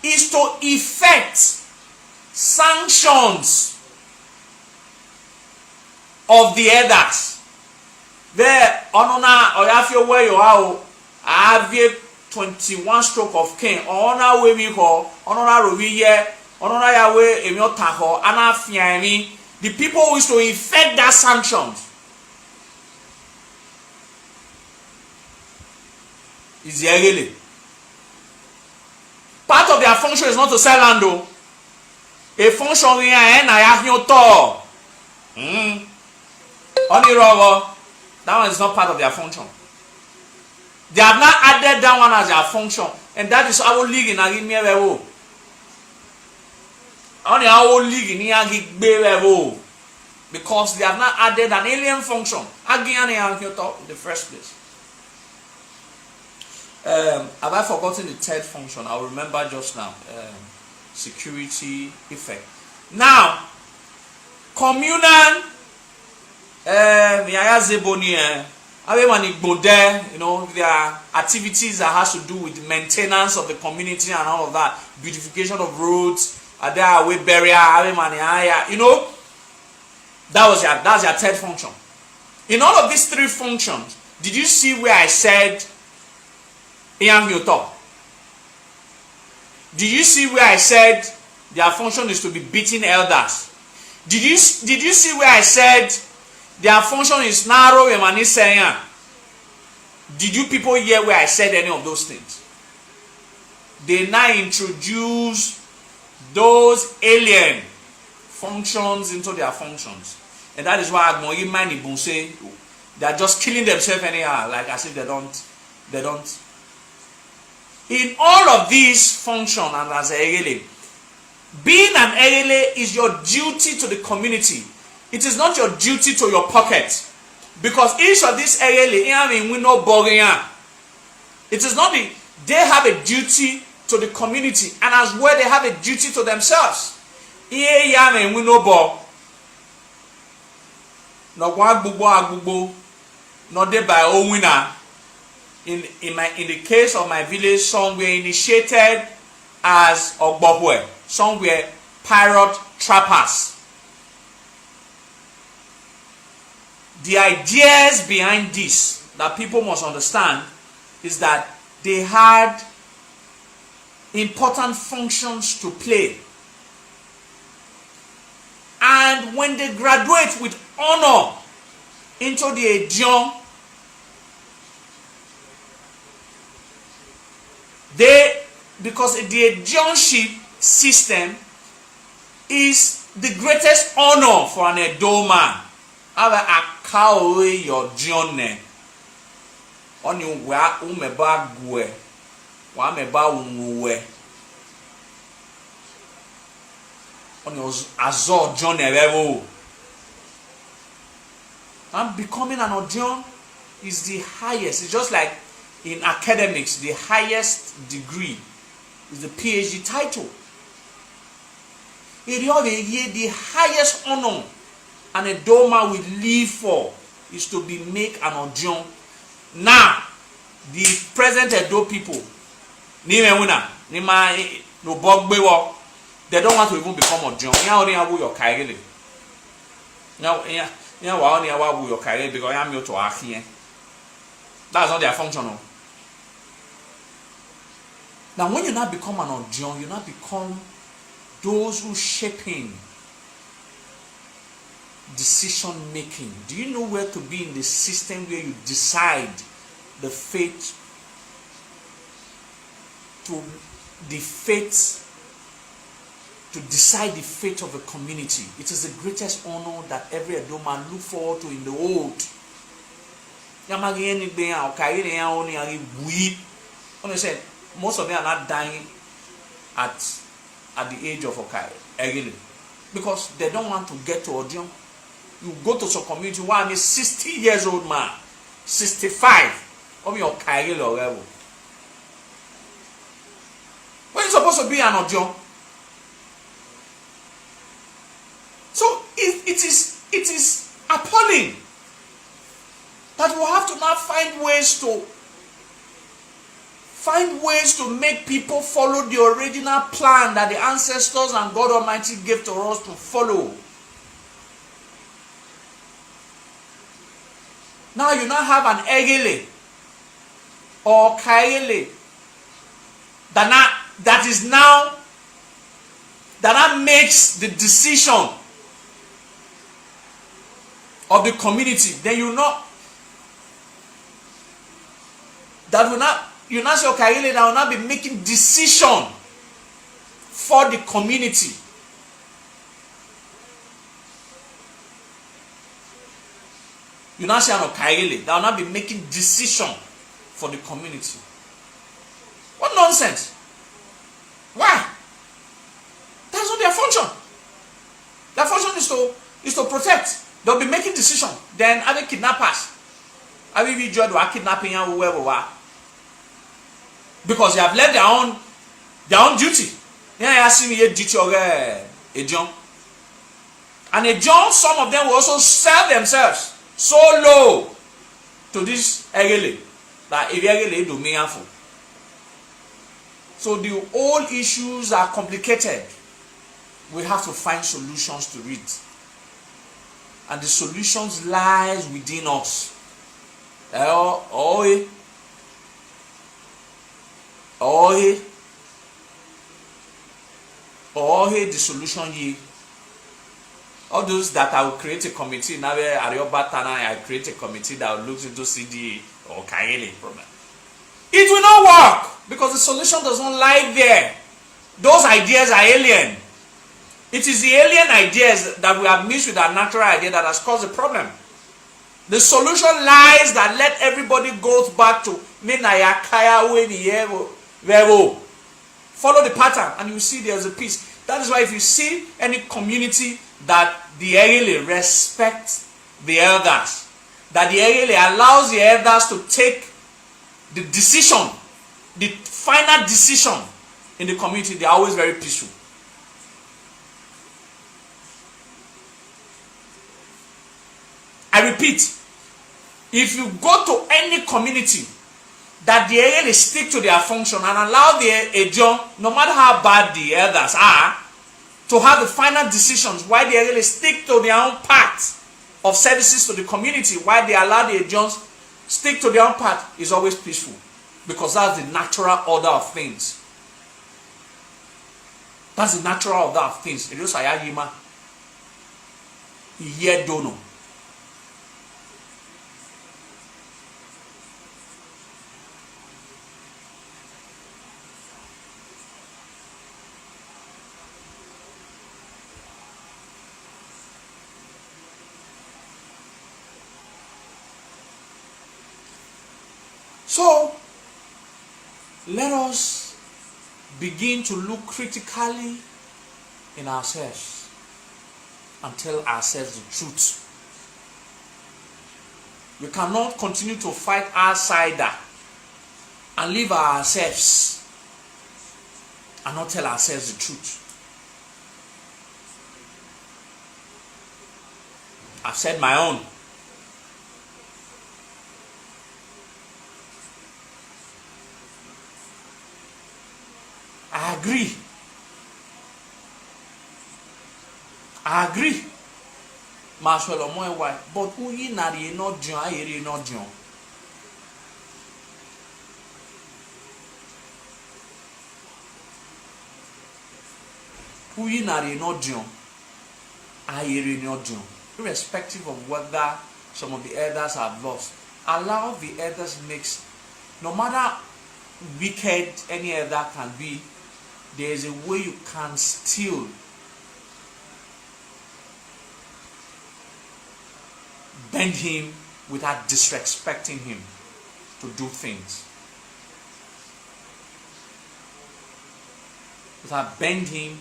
Speaker 1: is to effect sanctions of the elders. There, onona oyafio where you are, have 21 stroke of Cain. Ona we mi ho, onona roviye, onona yawe emiotaho, ana fiami. The people who is to effect that sanctions. is the egele. Part of their function is not to sell land though. A function here na ya to. That one is not part of their function. They have not added that one as their function, and that is our league in Agimiere. Only our league in Agimiere, because they have not added an alien function in the first place. Have I forgotten the third function? I'll remember just now. Security effect. Now, communal. You know, there are activities that has to do with maintenance of the community and all of that, beautification of roads, there way barrier, you know, that's your third function. In all of these three functions, did you see where I said did you see where I said their function is to be beating elders? Did you see where I said their function is narrow and did you people hear where I said any of those things? They now introduce those alien functions into their functions. And that is why OGIEMIEN say they are just killing themselves anyhow, like as if they don't. In all of these functions and as a egele, being an egele is your duty to the community. It is not your duty to your pocket. Because each of these egele, it is not they have a duty to the community, and as well they have a duty to themselves. In the case of my village, some were initiated as Oba Ewuare, some were pirate trappers. The ideas behind this that people must understand is that they had important functions to play. And when they graduate with honor into the Ejion, because the Ejionship system is the greatest honor for an Edo man. Your journey on you where umeba gwe wa meba unwe on your azor journey level. And becoming an Odion is the highest. It's just like in academics, the highest degree is the PhD title. The highest honor and a Doma will live for is to be make an Odion. Now, the present Edo people, they don't want to even become Odion. That's not their function. Now, when you now become an Odion, you now become those who shaping decision making. Do you know where to be in the system where you decide the fate to decide the fate of a community? It is the greatest honor that every Edo man look forward to in the old. Most of them are not dying at the age of Okai, because they don't want to get to Odion. You go to some community where I'm a 60 years old man, 65, of your Kairi or level. When you're supposed to be an Odion. So it is appalling that we have to now find ways to make people follow the original plan that the ancestors and God Almighty gave to us to follow. Now you now have an egele or kaele that now makes the decision of the community. Then you know that will not you now say, okay, really, I will not be making decision for the community. You now say, okay, that will not be making decision for the community. What nonsense? Why? That's not their function. Their function is to protect. They'll be making decision. Then other kidnappers, I will be judged for kidnapping and whoever. Because they have left their own duty. Yeah, I see me a duty of a John. And a John, some of them will also sell themselves so low to this Egele that if Egele do me harmful. So the old issues are complicated. We have to find solutions to it. And the solutions lies within us. The solution here. All those that I will create a committee, now I create a committee that will look into CDA or Kaele problem. It will not work because the solution does not lie there. Those ideas are alien. It is the alien ideas that we have mixed with our natural idea that has caused the problem. The solution lies that let everybody go back to follow the pattern and you see there's a peace. That is why if you see any community that the Egele respect the elders, that the Egele allows the elders to take the decision, the final decision in the community, they are always very peaceful. I repeat, if you go to any community that the Egele stick to their function and allow the Ejo, no matter how bad the elders are, to have the final decisions, why the Egele stick to their own part of services to the community, why they allow the Ejons stick to their own part, is always peaceful. Because that's the natural order of things. That's the natural order of things. It is Ayagima. Iye dono. So, let us begin to look critically in ourselves and tell ourselves the truth. We cannot continue to fight outsider and leave ourselves and not tell ourselves the truth. I've said my own. I agree. Marshall Oba Ewuare, but who you not John, I hear not John. Who you not John, I hear not John. Irrespective of whether some of the elders have lost, allow the elders mix. No matter wicked any elder can be, there is a way you can still bend him without disrespecting him to do things. Without bend him.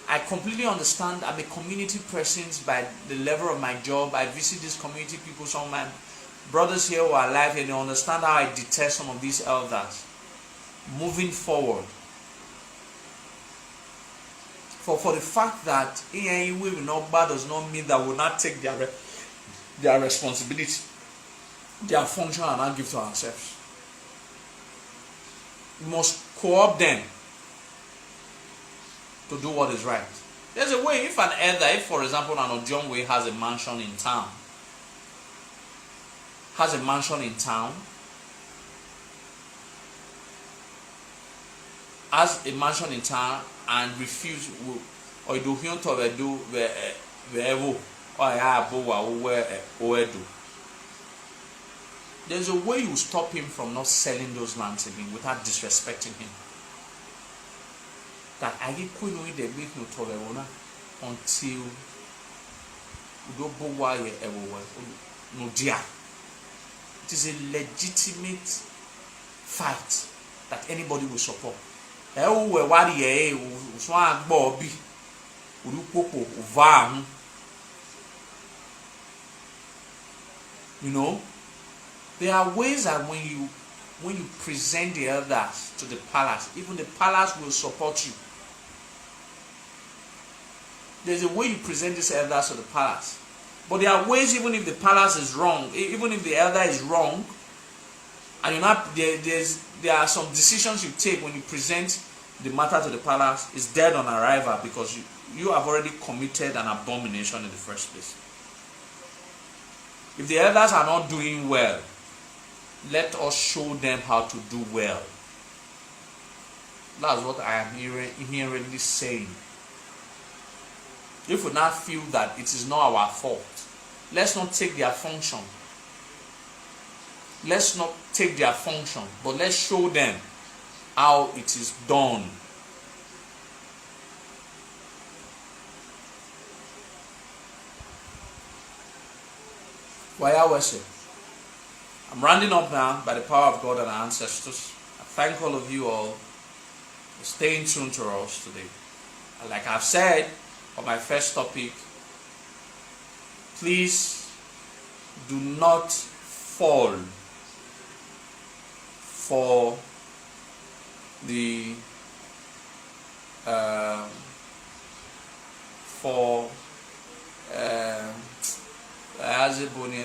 Speaker 1: I completely understand. I'm a community person by the level of my job. I visit these community people. Some of my brothers here who are alive and they understand how I detest some of these elders. Moving forward. For the fact that we will not bad does not mean that we will not take their responsibility, their function, and not give to ourselves. We must co-opt them to do what is right. There's a way, if an elder, if for example an Ojongwe has a mansion in town, and refuse or do him to do wherever or there's a way you stop him from not selling those lands again without disrespecting him. That I get queen with the big no tolerona until Oba Ewuare no dear. It is a legitimate fight that anybody will support. You know, there are ways that when you present the elders to the palace, even the palace will support you. There's a way you present these elders to the palace. But there are ways, even if the palace is wrong, even if the elder is wrong, and you're not there are some decisions you take when you present the matter to the palace is dead on arrival because you have already committed an abomination in the first place. If the elders are not doing well, let us show them how to do well. That's what I am inherently saying. If we now feel that it is not our fault, let's not take their function. Let's not take their function, but let's show them how it is done. Wayawese. I'm rounding up now by the power of God and our ancestors. I thank all of you all for staying tuned to us today. And like I've said on my first topic, please do not fall for the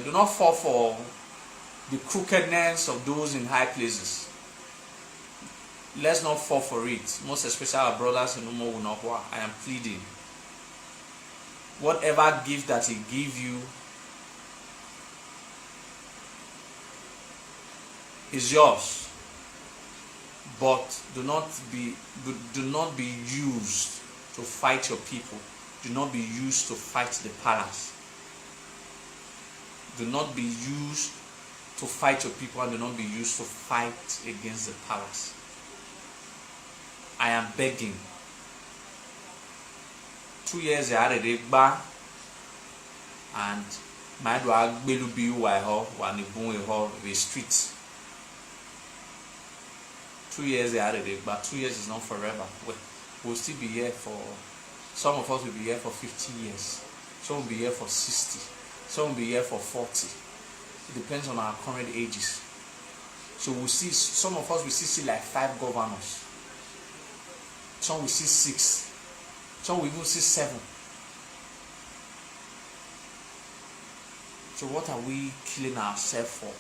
Speaker 1: do not fall for the crookedness of those in high places. Let's not fall for it, most especially our brothers in OMOGHUN. I am pleading. Whatever gift that he give you is yours, but do not be used to fight your people. Do not be used to fight the palace. Do not be used to fight your people, and do not be used to fight against the palace. I am begging. 2 years I had a bar, and my dog Belubi the streets. 2 years I had a bar. 2 years is not forever. We'll still be here for, some of us will be here for 50 years. Some will be here for 60. Some will be here for 40. It depends on our current ages. So we'll see, some of us will see like 5 governors. Some will see 6. Some will even see 7. So what are we killing ourselves for?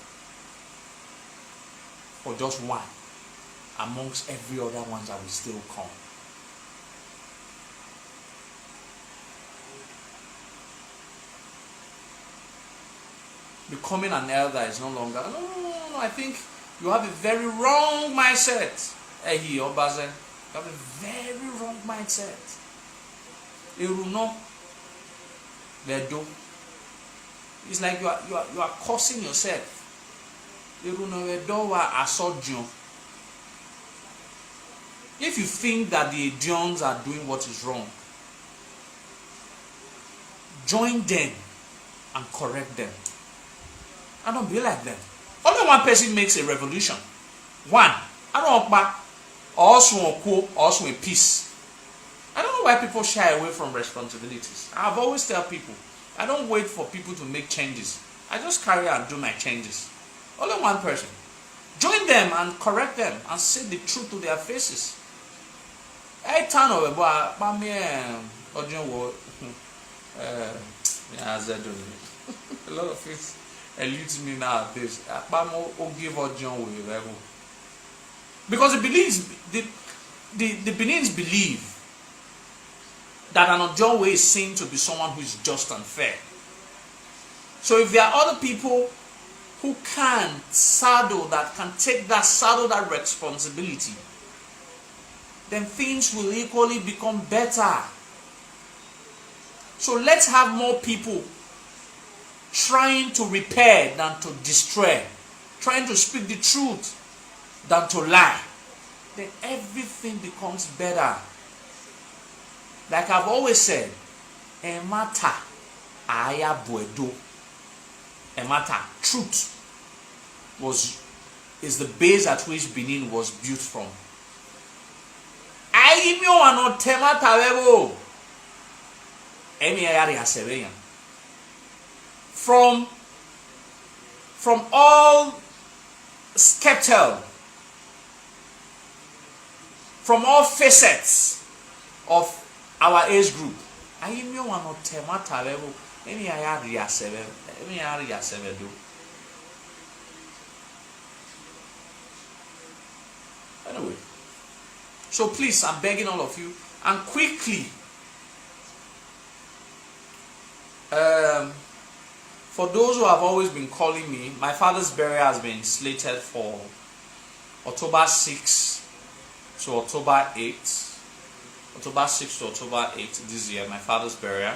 Speaker 1: For just one, amongst every other ones that will still come. Becoming an elder is no longer. No. I think you have a very wrong mindset. You have a very wrong mindset. It's like you are cursing yourself. If you think that the Edions are doing what is wrong, join them and correct them. I don't be like them. Only one person makes a revolution. One. I don't know, also a peace. I don't know why people shy away from responsibilities. I've always tell people, I don't wait for people to make changes. I just carry out and do my changes. Only one person. Join them and correct them and say the truth to their faces. I turn over, but a lot of things eludes me nowadays. Because the Benin's believe that an Ojonwe is seen to be someone who is just and fair. So if there are other people who can take that responsibility, then things will equally become better. So let's have more people trying to repair than to destroy. trying to speak the truth than to lie, then everything becomes better. Like I've always said, emata aya buedo. Emata, truth is the base at which Benin was built from. Ayimio ano temata webo. Emi ayari asebeyan. From all skeptical, from all facets of our age group, ayimio ano temata webo. Emi ayari asebe. Emi ayari asebe do. Anyway, so please, I'm begging all of you, and quickly, for those who have always been calling me, my father's burial has been slated for October 6 to October 8. October 6 to October 8 this year, my father's burial.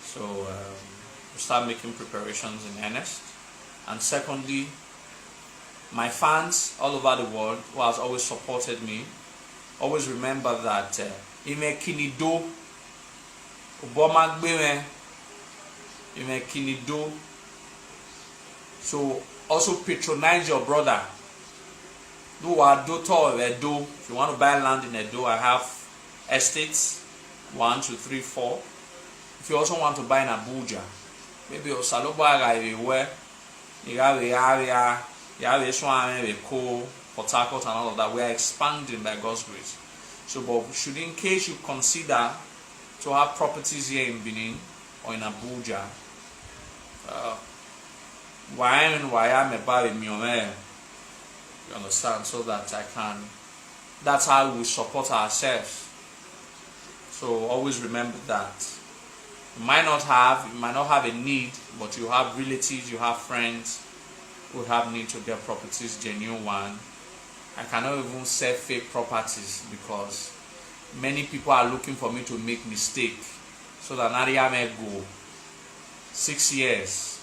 Speaker 1: So we start making preparations in earnest. And secondly, my fans all over the world who has always supported me, always remember that ime kinido ubomagbewe ime kinido. So also patronize your brother. Do a daughter of Edo. If you want to buy land in Edo, I have estates 1, 2, 3, 4. If you also want to buy in Abuja, maybe Osaloba Ewuare, you have the area. You have Swami, Port Harcourt, and all of that. We are expanding by God's grace. So, but should in case you consider to have properties here in Benin or in Abuja, why I'm about in Miome, you understand? So that I can. That's how we support ourselves. So always remember that. You might not have a need, but you have relatives, you have friends who have need to get properties, genuine one. I cannot even sell fake properties because many people are looking for me to make mistake. So that Nadia may go 6 years.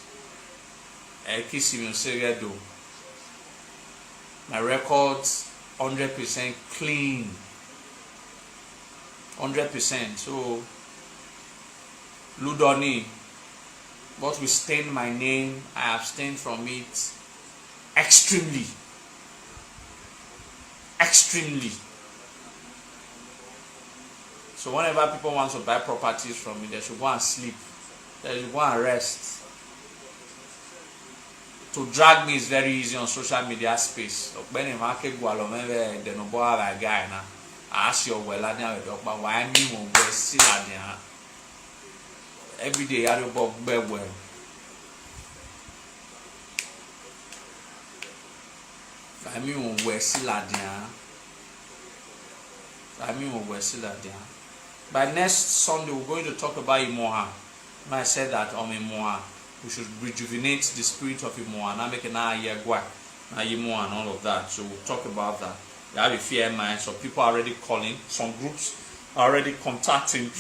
Speaker 1: My records 100% clean. 100%. So Ludoni, what will stain my name, I abstain from it extremely. So whenever people want to buy properties from me, they should go and sleep. They should go and rest. To drag me is very easy on social media space. When you market Gualomeve, the noble guy now, I ask you well, but why me won't go see that every day I do book well. I mean, we're still at By next Sunday, we're going to talk about Imoha. I said that on Imoha, we should rejuvenate the spirit of Imoha. Now make an Imoha and all of that. So we'll talk about that. We have a fear in mind. So people are already calling. Some groups are already contacting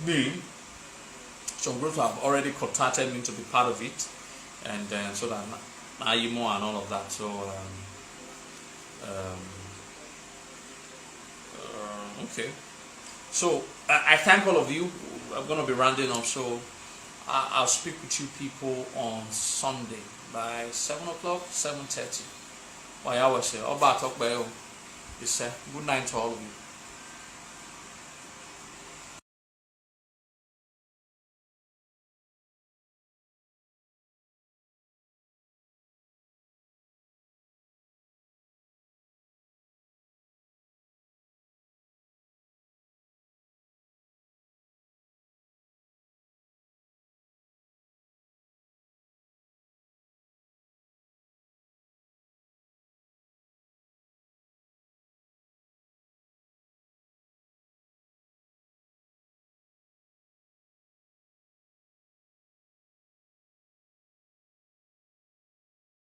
Speaker 1: me. Some groups have already contacted me to be part of it. And so that Imoha and all of that. So okay. So I thank all of you. I'm going to be rounding up. So I'll speak with you people on Sunday by 7 o'clock, 7:30. Oba Ewuare, good night to all of you.